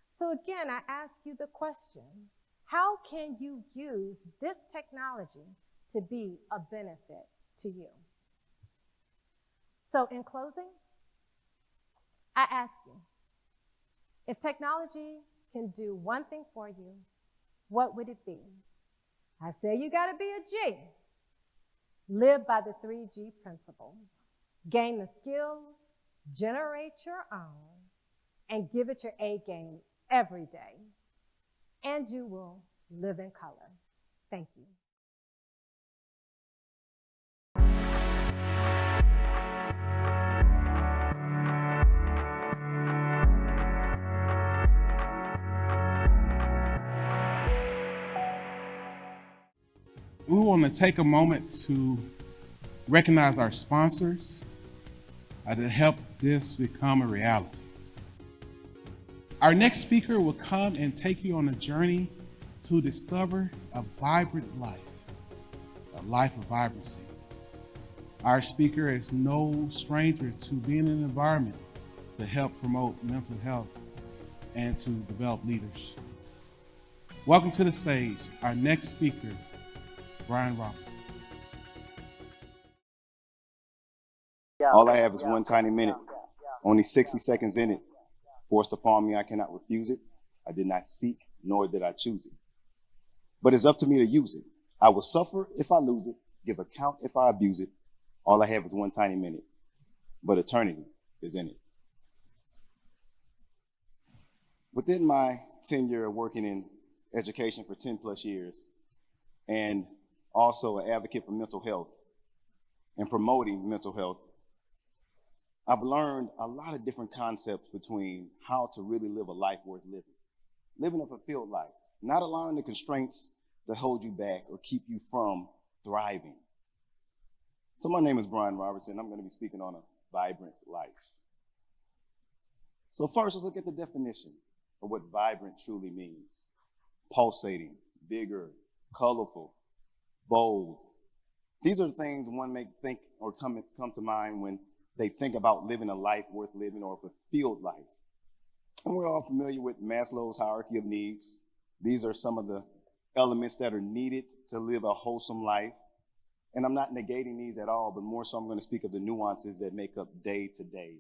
So again, I ask you the question, how can you use this technology to be a benefit to you? So in closing, I ask you, if technology can do one thing for you, what would it be? I say you gotta be a G. Live by the 3G principle. Gain the skills, generate your own, and give it your A game every day. And you will live in color. Thank you. We want to take a moment to recognize our sponsors that help this become a reality. Our next speaker will come and take you on a journey to discover a vibrant life, a life of vibrancy. Our speaker is no stranger to being in an environment to help promote mental health and to develop leaders. Welcome to the stage, our next speaker, Brian Roberts. All I have is one tiny minute, only 60 seconds in it. Forced upon me, I cannot refuse it. I did not seek, nor did I choose it. But it's up to me to use it. I will suffer if I lose it, give account if I abuse it. All I have is one tiny minute, but eternity is in it. Within my tenure of working in education for 10 plus years, and also an advocate for mental health and promoting mental health, I've learned a lot of different concepts between how to really live a life worth living. Living a fulfilled life, not allowing the constraints to hold you back or keep you from thriving. So my name is Brian Robertson. I'm going to be speaking on a vibrant life. So first, let's look at the definition of what vibrant truly means. Pulsating, vigor, colorful, bold. These are the things one may think or come to mind when they think about living a life worth living or a fulfilled life. And we're all familiar with Maslow's hierarchy of needs. These are some of the elements that are needed to live a wholesome life. And I'm not negating these at all, but more so I'm going to speak of the nuances that make up day to day,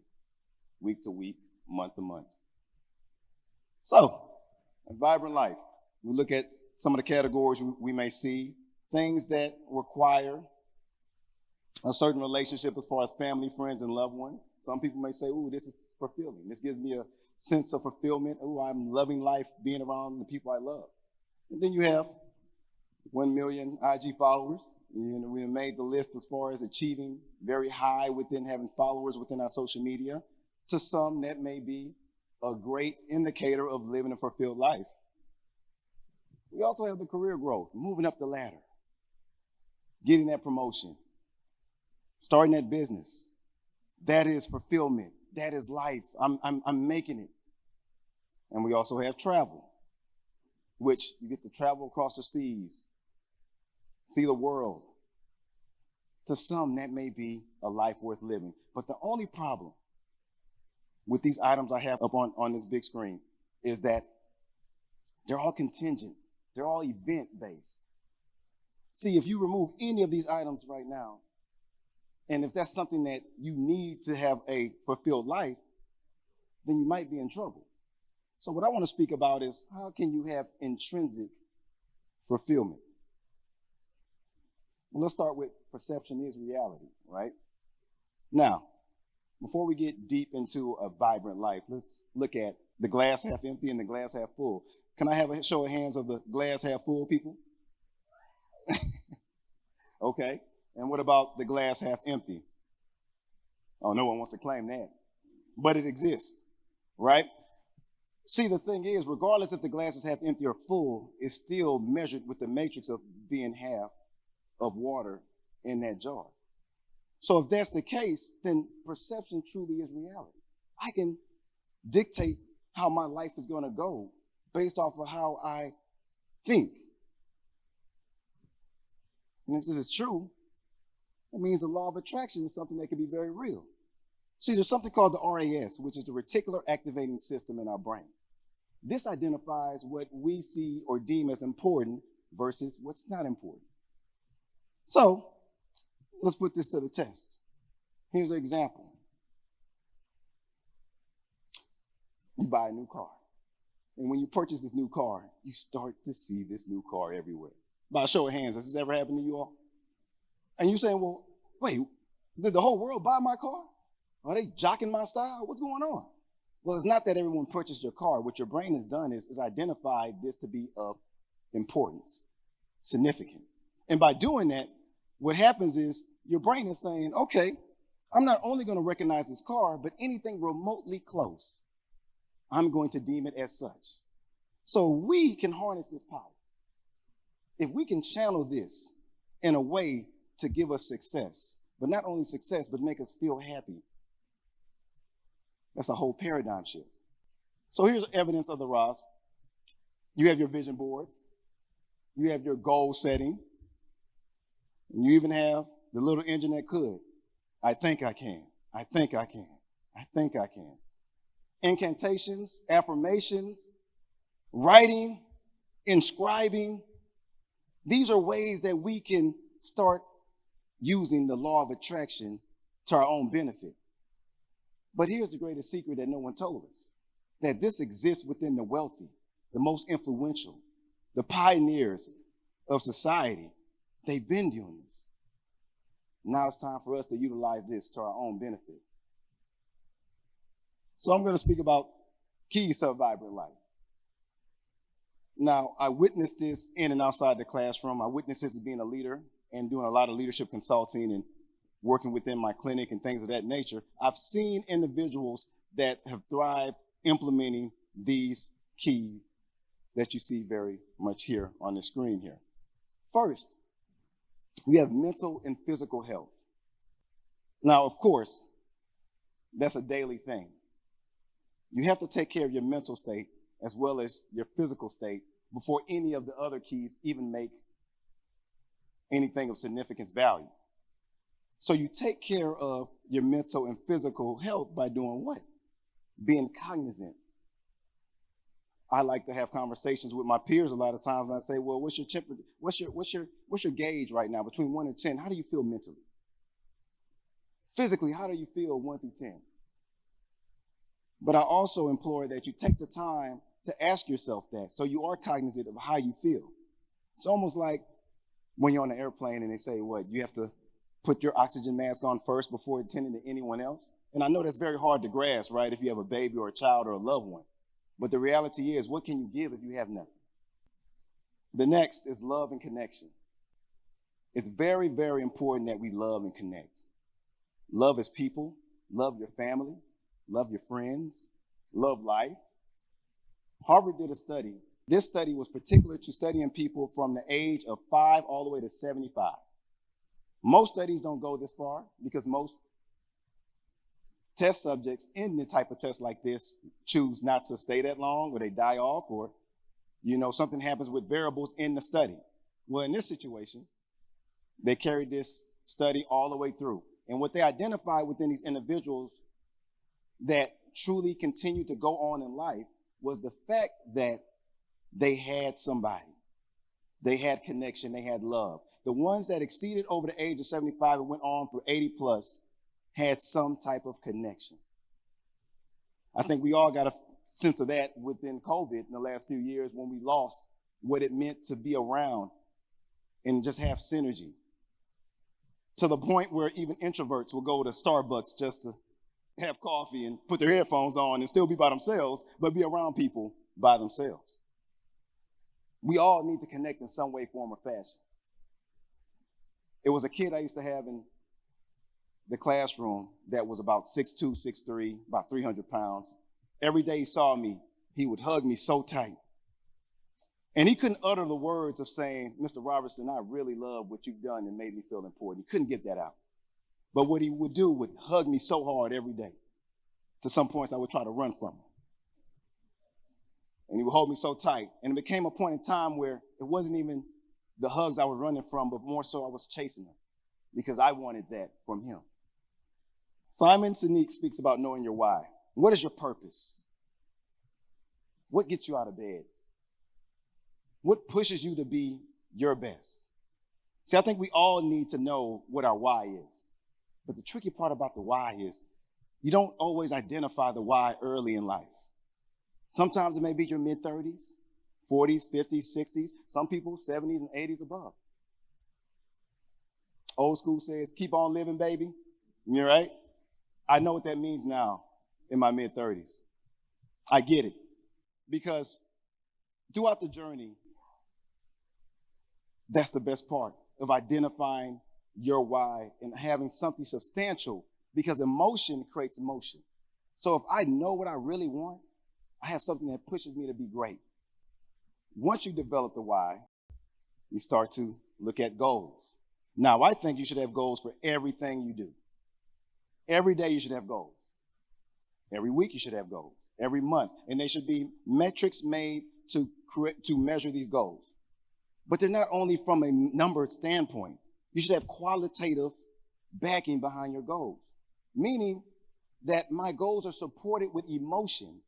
week to week, month to month. So, a vibrant life. We look at some of the categories we may see, things that require a certain relationship as far as family, friends, and loved ones. Some people may say, ooh, this is fulfilling. This gives me a sense of fulfillment. Ooh, I'm loving life, being around the people I love. And then you have 1 million IG followers. We made the list as far as achieving very high within having followers within our social media. To some, that may be a great indicator of living a fulfilled life. We also have the career growth, moving up the ladder, getting that promotion, starting that business. That is fulfillment. That is life. I'm making it. And we also have travel, which you get to travel across the seas, see the world. To some, that may be a life worth living. But the only problem with these items I have up on this big screen is that they're all contingent. They're all event-based. See, if you remove any of these items right now, and if that's something that you need to have a fulfilled life, then you might be in trouble. So what I want to speak about is, how can you have intrinsic fulfillment? Well, let's start with perception is reality, right? Now, before we get deep into a vibrant life, let's look at the glass half empty and the glass half full. Can I have a show of hands of the glass half full people? Okay. And what about the glass half empty? Oh, no one wants to claim that. But it exists, right? See, the thing is, regardless if the glass is half empty or full, it's still measured with the matrix of being half of water in that jar. So if that's the case, then perception truly is reality. I can dictate how my life is going to go based off of how I think. And if this is true, that means the law of attraction is something that can be very real. See, there's something called the RAS, which is the reticular activating system in our brain. This identifies what we see or deem as important versus what's not important. So let's put this to the test. Here's an example. You buy a new car. And when you purchase this new car, you start to see this new car everywhere. By a show of hands, has this ever happened to you all? And you're saying, well, wait, did the whole world buy my car? Are they jocking my style? What's going on? Well, it's not that everyone purchased your car. What your brain has done is identified this to be of importance, significant. And by doing that, what happens is your brain is saying, okay, I'm not only going to recognize this car, but anything remotely close, I'm going to deem it as such. So we can harness this power. If we can channel this in a way to give us success, but not only success, but make us feel happy, that's a whole paradigm shift. So here's evidence of the RAS. You have your vision boards. You have your goal setting. And you even have the little engine that could. I think I can. I think I can. I think I can. Incantations, affirmations, writing, inscribing. These are ways that we can start using the law of attraction to our own benefit. But here's the greatest secret that no one told us, that this exists within the wealthy, the most influential, the pioneers of society. They've been doing this. Now it's time for us to utilize this to our own benefit. So I'm going to speak about keys to a vibrant life. Now, I witnessed this in and outside the classroom. I witnessed this as being a leader and doing a lot of leadership consulting and working within my clinic and things of that nature. I've seen individuals that have thrived implementing these keys that you see very much here on the screen here. First, we have mental and physical health. Now, of course, that's a daily thing. You have to take care of your mental state as well as your physical state before any of the other keys even make anything of significance value. So you take care of your mental and physical health by doing what? Being cognizant. I like to have conversations with my peers a lot of times, and I say, well, what's your gauge right now between 1 and 10? How do you feel mentally? Physically, how do you feel 1 through 10? But I also implore that you take the time to ask yourself that so you are cognizant of how you feel. It's almost like when you're on an airplane and they say, what, you have to put your oxygen mask on first before attending to anyone else? And I know that's very hard to grasp, right, if you have a baby or a child or a loved one. But the reality is, what can you give if you have nothing? The next is love and connection. It's very, very important that we love and connect. Love as people, love your family, love your friends, love life. Harvard did a study. This study was particular to studying people from the age of 5 all the way to 75. Most studies don't go this far because most test subjects in the type of test like this choose not to stay that long, or they die off, or something happens with variables in the study. Well, in this situation, they carried this study all the way through. And what they identified within these individuals that truly continued to go on in life was the fact that they had somebody. They had connection, they had love. The ones that exceeded over the age of 75 and went on for 80 plus had some type of connection. I think we all got a sense of that within COVID in the last few years when we lost what it meant to be around and just have synergy. To the point where even introverts will go to Starbucks just to have coffee and put their headphones on and still be by themselves, but be around people by themselves. We all need to connect in some way, form, or fashion. It was a kid I used to have in the classroom that was about 6'2", 6'3", about 300 pounds. Every day he saw me, he would hug me so tight. And he couldn't utter the words of saying, "Mr. Robertson, I really love what you've done and made me feel important." He couldn't get that out. But what he would do would hug me so hard every day. To some points I would try to run from him. And he would hold me so tight. And it became a point in time where it wasn't even the hugs I was running from, but more so I was chasing them because I wanted that from him. Simon Sinek speaks about knowing your why. What is your purpose? What gets you out of bed? What pushes you to be your best? See, I think we all need to know what our why is. But the tricky part about the why is you don't always identify the why early in life. Sometimes it may be your mid-30s, 40s, 50s, 60s, some people 70s and 80s above. Old school says, keep on living, baby. You're right. I know what that means now in my mid-30s. I get it. Because throughout the journey, that's the best part of identifying your why and having something substantial, because emotion creates motion. So if I know what I really want, I have something that pushes me to be great. Once you develop the why, you start to look at goals. Now, I think you should have goals for everything you do. Every day you should have goals. Every week you should have goals. Every month. And they should be metrics made to measure these goals. But they're not only from a number standpoint. You should have qualitative backing behind your goals, meaning that my goals are supported with emotion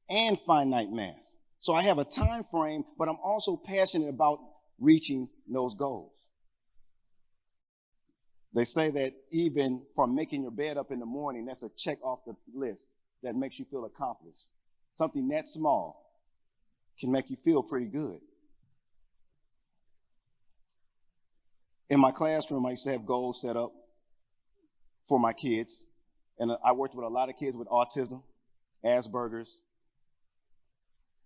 and finite math. So I have a time frame, but I'm also passionate about reaching those goals. They say that even from making your bed up in the morning, that's a check off the list that makes you feel accomplished. Something that small can make you feel pretty good. In my classroom, I used to have goals set up for my kids. And I worked with a lot of kids with autism, Asperger's.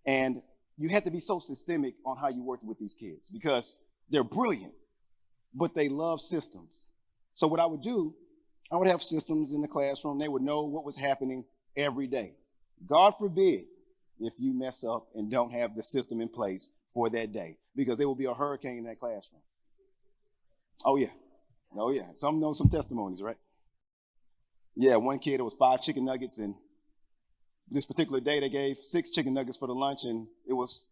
And you had to be so systemic on how you worked with these kids because they're brilliant, but they love systems. So what I would do, I would have systems in the classroom. They would know what was happening every day. God forbid if you mess up and don't have the system in place for that day, because there will be a hurricane in that classroom. Oh, yeah. Oh, yeah. Some know some testimonies, right? Yeah, one kid, it was 5 chicken nuggets, and this particular day they gave 6 chicken nuggets for the lunch, and it was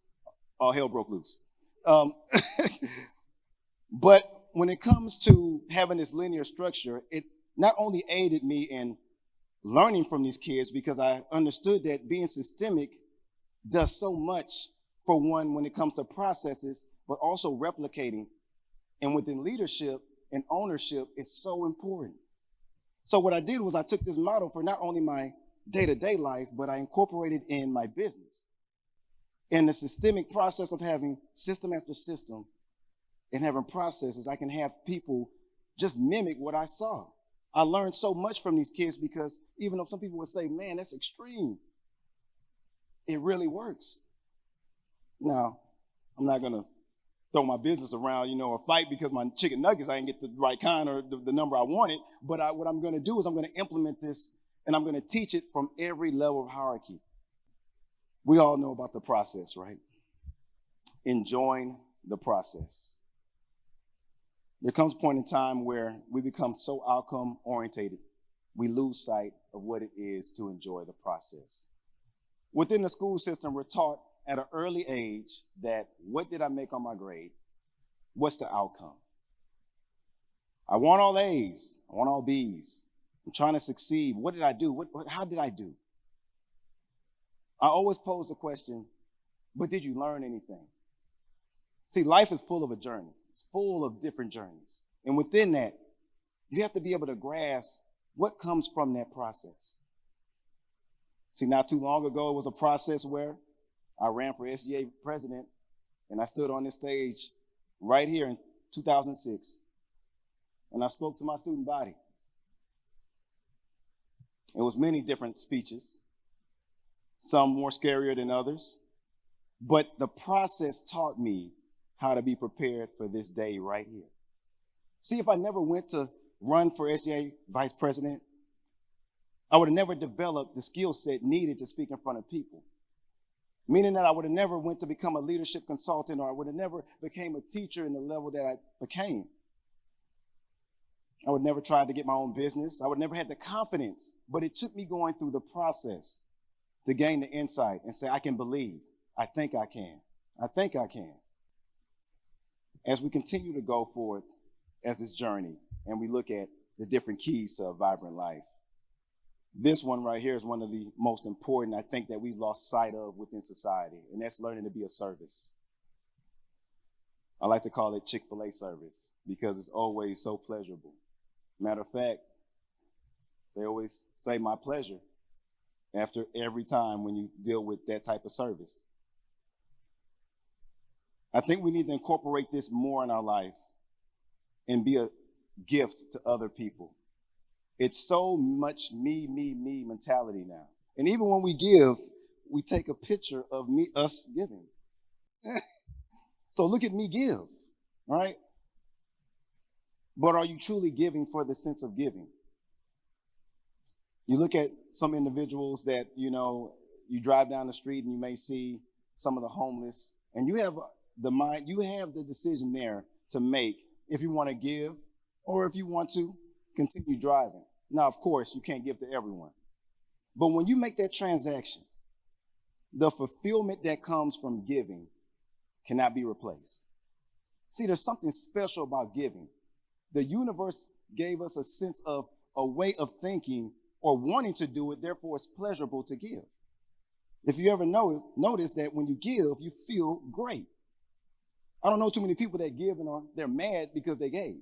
all hell broke loose. But when it comes to having this linear structure, it not only aided me in learning from these kids, because I understood that being systemic does so much for one when it comes to processes, but also replicating. And within leadership and ownership, it's so important. So what I did was I took this model for not only my day-to-day life, but I incorporated in my business. In the systemic process of having system after system and having processes, I can have people just mimic what I saw. I learned so much from these kids because even though some people would say, man, that's extreme, it really works. Now, I'm not going to throw my business around, or fight because my chicken nuggets, I didn't get the right kind or the number I wanted. But what I'm going to do is I'm going to implement this, and I'm going to teach it from every level of hierarchy. We all know about the process, right? Enjoying the process. There comes a point in time where we become so outcome orientated, we lose sight of what it is to enjoy the process. Within the school system, we're taught at an early age that what did I make on my grade? What's the outcome? I want all A's. I want all B's. I'm trying to succeed. What did I do? How did I do? I always pose the question, but did you learn anything? See, life is full of a journey. It's full of different journeys. And within that, you have to be able to grasp what comes from that process. See, not too long ago, it was a process where I ran for SGA president, and I stood on this stage right here in 2006, and I spoke to my student body. It was many different speeches, some more scarier than others, but the process taught me how to be prepared for this day right here. See, if I never went to run for SGA vice president, I would have never developed the skill set needed to speak in front of people. Meaning that I would have never went to become a leadership consultant, or I would have never became a teacher in the level that I became. I would never try to get my own business. I would never had the confidence, but it took me going through the process to gain the insight and say, I can believe. I think I can. I think I can. As we continue to go forward as this journey and we look at the different keys to a vibrant life, this one right here is one of the most important, I think, that we've lost sight of within society, and that's learning to be a service. I like to call it Chick-fil-A service because it's always so pleasurable. Matter of fact, they always say my pleasure after every time when you deal with that type of service. I think we need to incorporate this more in our life and be a gift to other people. It's so much me mentality now. And even when we give, we take a picture of us giving. So look at me give, right? But are you truly giving for the sense of giving? You look at some individuals that, you drive down the street and you may see some of the homeless, and you have the decision there to make if you want to give or if you want to continue driving. Now, of course, you can't give to everyone. But when you make that transaction, the fulfillment that comes from giving cannot be replaced. See, there's something special about giving. The universe gave us a sense of a way of thinking or wanting to do it, therefore it's pleasurable to give. If you ever notice that when you give, you feel great. I don't know too many people that give and they're mad because they gave.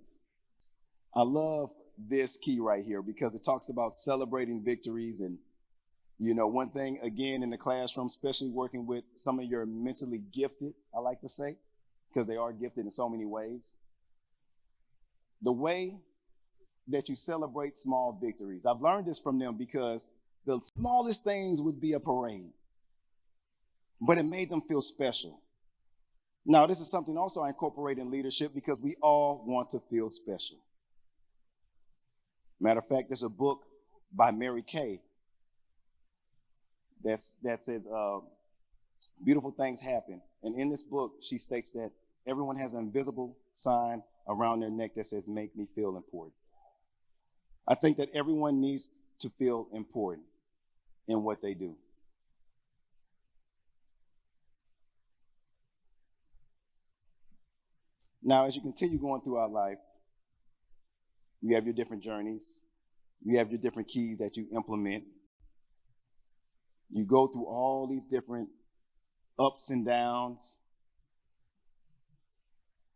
I love this key right here because it talks about celebrating victories. And, one thing, again, in the classroom, especially working with some of your mentally gifted, I like to say, because they are gifted in so many ways. The way that you celebrate small victories. I've learned this from them because the smallest things would be a parade, but it made them feel special. Now, this is something also I incorporate in leadership because we all want to feel special. Matter of fact, there's a book by Mary Kay that says beautiful things happen. And in this book, she states that everyone has an invisible sign around their neck that says, make me feel important. I think that everyone needs to feel important in what they do. Now, as you continue going throughout life, you have your different journeys. You have your different keys that you implement. You go through all these different ups and downs.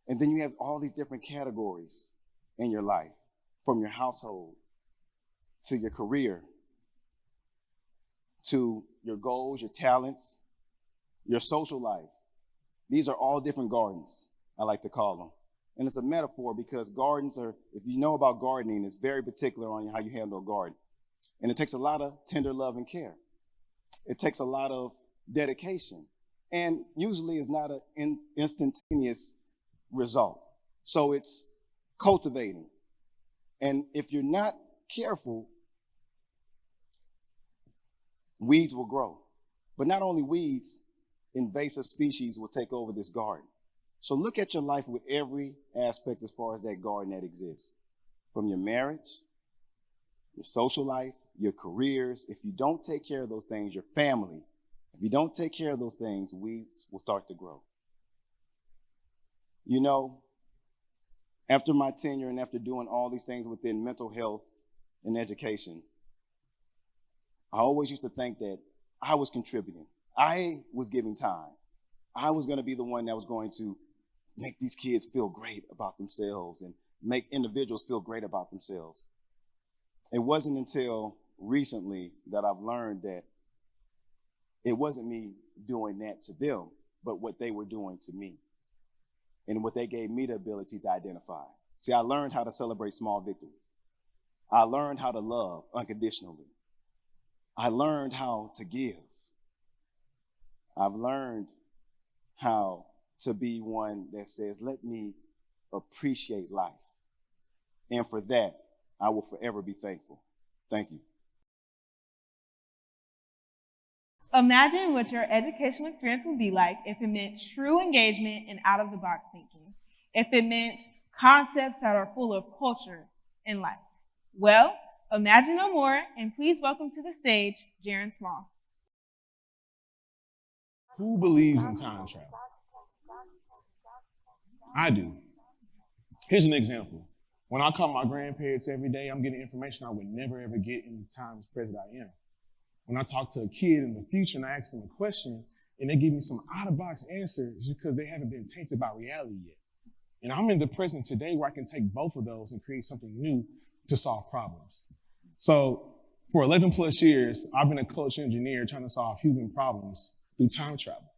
And then you have all these different categories in your life, from your household to your career, to your goals, your talents, your social life. These are all different gardens, I like to call them. And it's a metaphor because gardens are, if you know about gardening, it's very particular on how you handle a garden. And it takes a lot of tender love and care. It takes a lot of dedication. And usually it's not an instantaneous result. So it's cultivating. And if you're not careful, weeds will grow. But not only weeds, invasive species will take over this garden. So look at your life with every aspect as far as that garden that exists. From your marriage, your social life, your careers. If you don't take care of those things, your family, if you don't take care of those things, weeds will start to grow. You know, after my tenure and after doing all these things within mental health and education, I always used to think that I was contributing. I was giving time. I was going to be the one that was going to make these kids feel great about themselves and make individuals feel great about themselves. It wasn't until recently that I've learned that it wasn't me doing that to them, but what they were doing to me and what they gave me the ability to identify. See, I learned how to celebrate small victories. I learned how to love unconditionally. I learned how to give. I've learned how to be one that says, let me appreciate life. And for that, I will forever be thankful. Thank you. Imagine what your educational experience would be like if it meant true engagement and out-of-the-box thinking, if it meant concepts that are full of culture and life. Well, imagine no more, and please welcome to the stage, Jaron Small. Who believes in time travel? I do. Here's an example. When I call my grandparents every day, I'm getting information I would never ever get in the times present I am. When I talk to a kid in the future and I ask them a question and they give me some out-of-box answer, it's because they haven't been tainted by reality yet. And I'm in the present today where I can take both of those and create something new to solve problems. So for 11 plus years, I've been a coach engineer trying to solve human problems through time travel.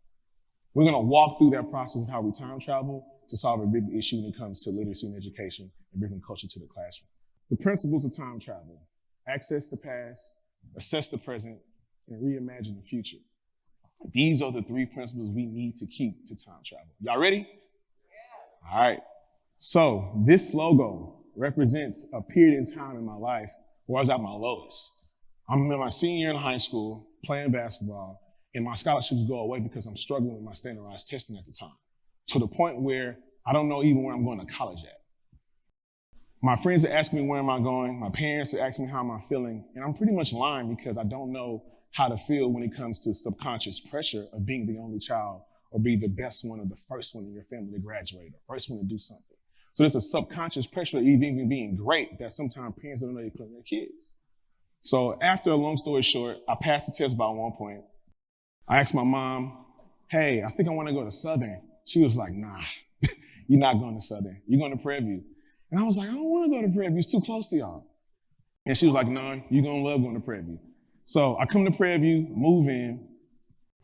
We're going to walk through that process of how we time travel to solve a big issue when it comes to literacy and education and bringing culture to the classroom. The principles of time travel: access the past, assess the present, and reimagine the future. These are the three principles we need to keep to time travel. Y'all ready? Yeah. All right. So this logo represents a period in time in my life where I was at my lowest. I'm in my senior year in high school playing basketball, and my scholarships go away because I'm struggling with my standardized testing at the time, to the point where I don't know even where I'm going to college at. My friends are asking me where am I going, my parents are asking me how am I feeling, and I'm pretty much lying because I don't know how to feel when it comes to subconscious pressure of being the only child or be the best one or the first one in your family to graduate or first one to do something. So there's a subconscious pressure of even being great that sometimes parents don't know they put on their kids. So after a long story short, I passed the test by one point. I asked my mom, hey, I think I want to go to Southern. She was like, nah, you're not going to Southern. You're going to Prairie View. And I was like, I don't want to go to Prairie View. It's too close to y'all. And she was like, no, you're going to love going to Prairie View. So I come to Prairie View, move in.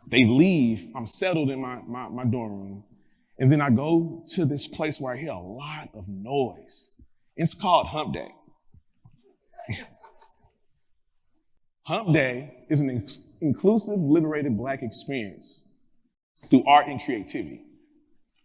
They leave. I'm settled in my dorm room. And then I go to this place where I hear a lot of noise. It's called Hump Day. Hump Day is an inclusive, liberated Black experience through art and creativity.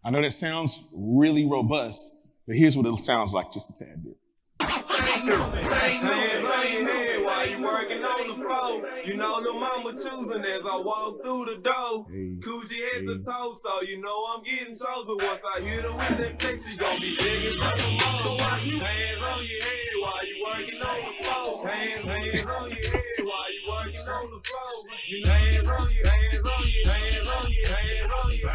I know that sounds really robust, but here's what it sounds like just a tad bit. Hands on your head while you working on the floor. You know the mama choosing as I walk through the door. Coochie head to toe, so you know I'm getting chose. But once I hit her with that flex, she gon' be big as fuck. So watch me. Hands on your head while you working on the floor. Hands on your head while you working on the floor. Hands on your, hands on your, hands on your, hands on your.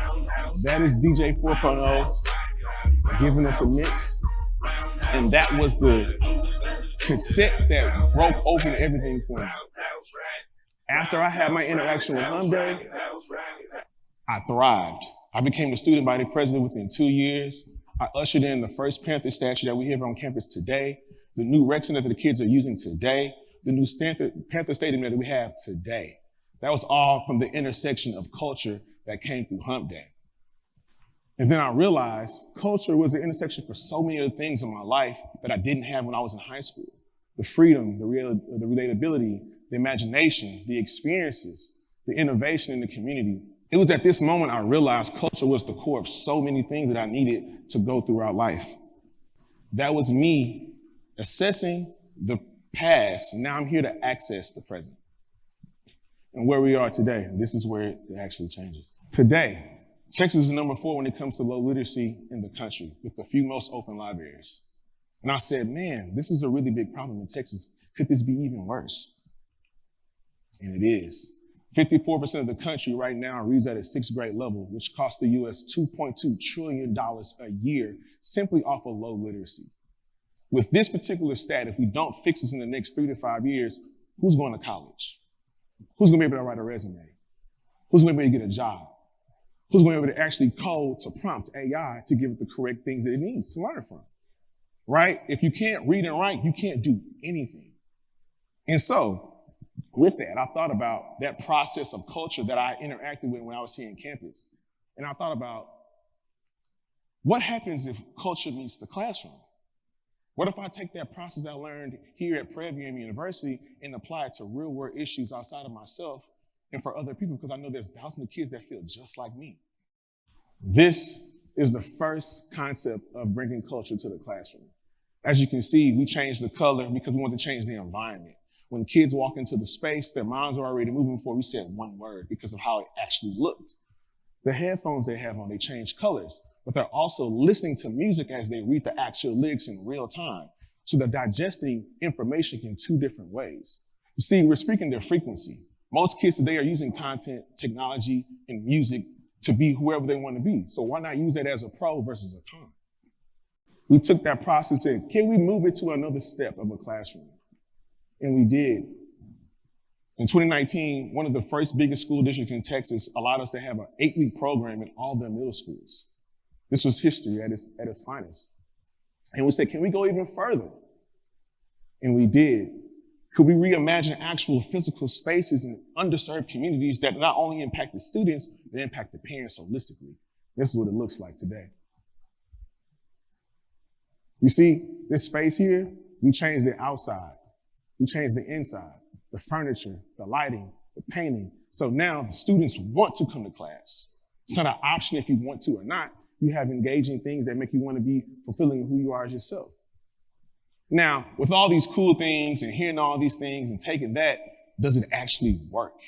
That is DJ 4.0 giving us a mix. And that was the cassette that broke open everything for me. After I had my interaction with Hyundai, I thrived. I became the student body president within 2 years. I ushered in the first Panther statue that we have on campus today, the new rec center that the kids are using today, the new Panther Stadium that we have today. That was all from the intersection of culture that came through Hump Day. And then I realized culture was the intersection for so many other things in my life that I didn't have when I was in high school. The freedom, the relatability, the imagination, the experiences, the innovation in the community, It was at this moment I realized culture was the core of so many things that I needed to go throughout life. That was me assessing the past. Now I'm here to access the present. And where we are today, this is where it actually changes. Today, Texas is number 4 when it comes to low literacy in the country, with the few most open libraries. And I said, man, this is a really big problem in Texas. Could this be even worse? And it is. 54% of the country right now reads at a 6th grade level, which costs the U.S. $2.2 trillion a year simply off of low literacy. With this particular stat, if we don't fix this in the next 3 to 5 years, who's going to college? Who's going to be able to write a resume? Who's going to be able to get a job? Who's going to be able to actually code to prompt AI to give it the correct things that it needs to learn from? Right? If you can't read and write, you can't do anything. And so, with that, I thought about that process of culture that I interacted with when I was here on campus. And I thought about, what happens if culture meets the classroom? What if I take that process I learned here at PVAMU University and apply it to real world issues outside of myself and for other people? Because I know there's thousands of kids that feel just like me. This is the first concept of bringing culture to the classroom. As you can see, we changed the color because we want to change the environment. When kids walk into the space, their minds are already moving before we said one word because of how it actually looked. The headphones they have on, they change colors, but they're also listening to music as they read the actual lyrics in real time. So they're digesting information in 2 different ways. You see, we're speaking their frequency. Most kids today are using content, technology, and music to be whoever they want to be. So why not use that as a pro versus a con? We took that process and said, can we move it to another step of a classroom? And we did. In 2019, one of the first biggest school districts in Texas allowed us to have an 8-week program in all their middle schools. This was history at its finest. And we said, can we go even further? And we did. Could we reimagine actual physical spaces in underserved communities that not only impact the students, but impact the parents holistically? This is what it looks like today. You see, this space here, we changed the outside. We changed the inside, the furniture, the lighting, the painting. So now the students want to come to class. It's not an option if you want to or not. You have engaging things that make you want to be fulfilling who you are as yourself. Now, with all these cool things and hearing all these things and taking that, does it actually work?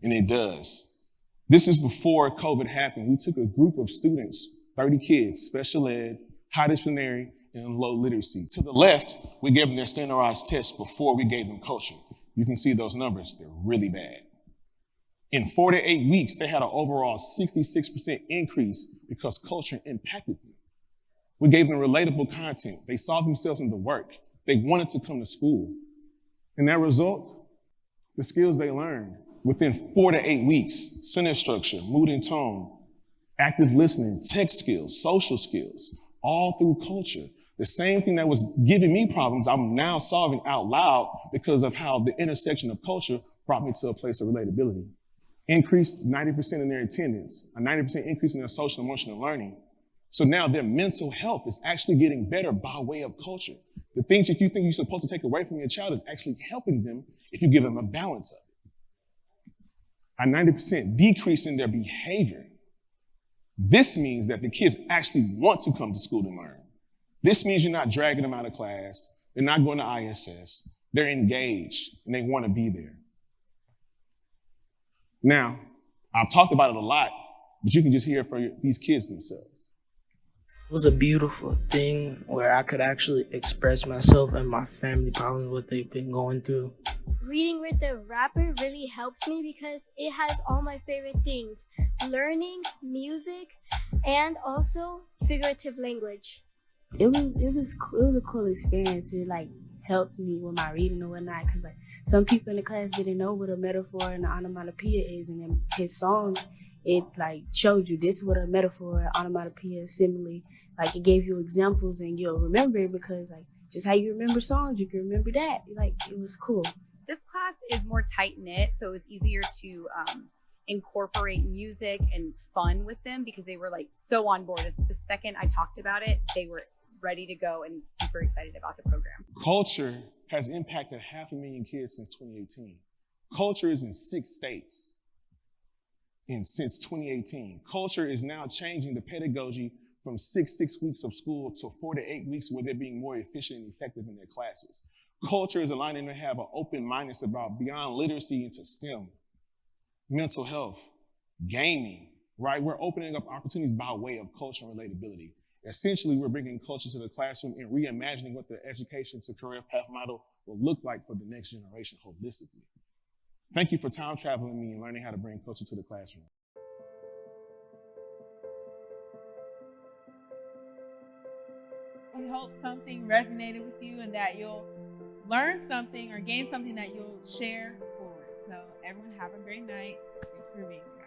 And it does. This is before COVID happened. We took a group of students, 30 kids, special ed, high disciplinary, and low literacy. To the left, we gave them their standardized tests before we gave them culture. You can see those numbers, they're really bad. In 4 to 8 weeks, they had an overall 66% increase because culture impacted them. We gave them relatable content. They saw themselves in the work. They wanted to come to school. And that result, the skills they learned within 4 to 8 weeks, sentence structure, mood and tone, active listening, tech skills, social skills, all through culture. The same thing that was giving me problems, I'm now solving out loud because of how the intersection of culture brought me to a place of relatability. Increased 90% in their attendance, a 90% increase in their social and emotional learning. So now their mental health is actually getting better by way of culture. The things that you think you're supposed to take away from your child is actually helping them if you give them a balance of it. A 90% decrease in their behavior. This means that the kids actually want to come to school to learn. This means you're not dragging them out of class. They're not going to ISS. They're engaged and they want to be there. Now, I've talked about it a lot, but you can just hear it from these kids themselves. It was a beautiful thing where I could actually express myself and my family problems, what they've been going through. Reading with the rapper really helps me because it has all my favorite things: learning, music, and also figurative language. It was a cool experience. It helped me with my reading and whatnot, because some people in the class didn't know what a metaphor and an onomatopoeia is, and in his songs it showed you this is what a metaphor, onomatopoeia, simile. It gave you examples and you'll remember it, because just how you remember songs, you can remember that. It was cool. This class is more tight-knit, so it was easier to incorporate music and fun with them because they were so on board. The second I talked about it, they were ready to go and super excited about the program. Culture has impacted 500,000 kids since 2018. Culture is in 6 states. And since 2018, culture is now changing the pedagogy from 6 weeks of school to 4 to 8 weeks where they're being more efficient and effective in their classes. Culture is aligning to have an open mindedness about beyond literacy into STEM, mental health, gaming, right? We're opening up opportunities by way of culture and relatability. Essentially, we're bringing culture to the classroom and reimagining what the education to career path model will look like for the next generation holistically. Thank you for time traveling me and learning how to bring culture to the classroom. We hope something resonated with you and that you'll learn something or gain something that you'll share forward. So everyone have a great night. Thanks for being here.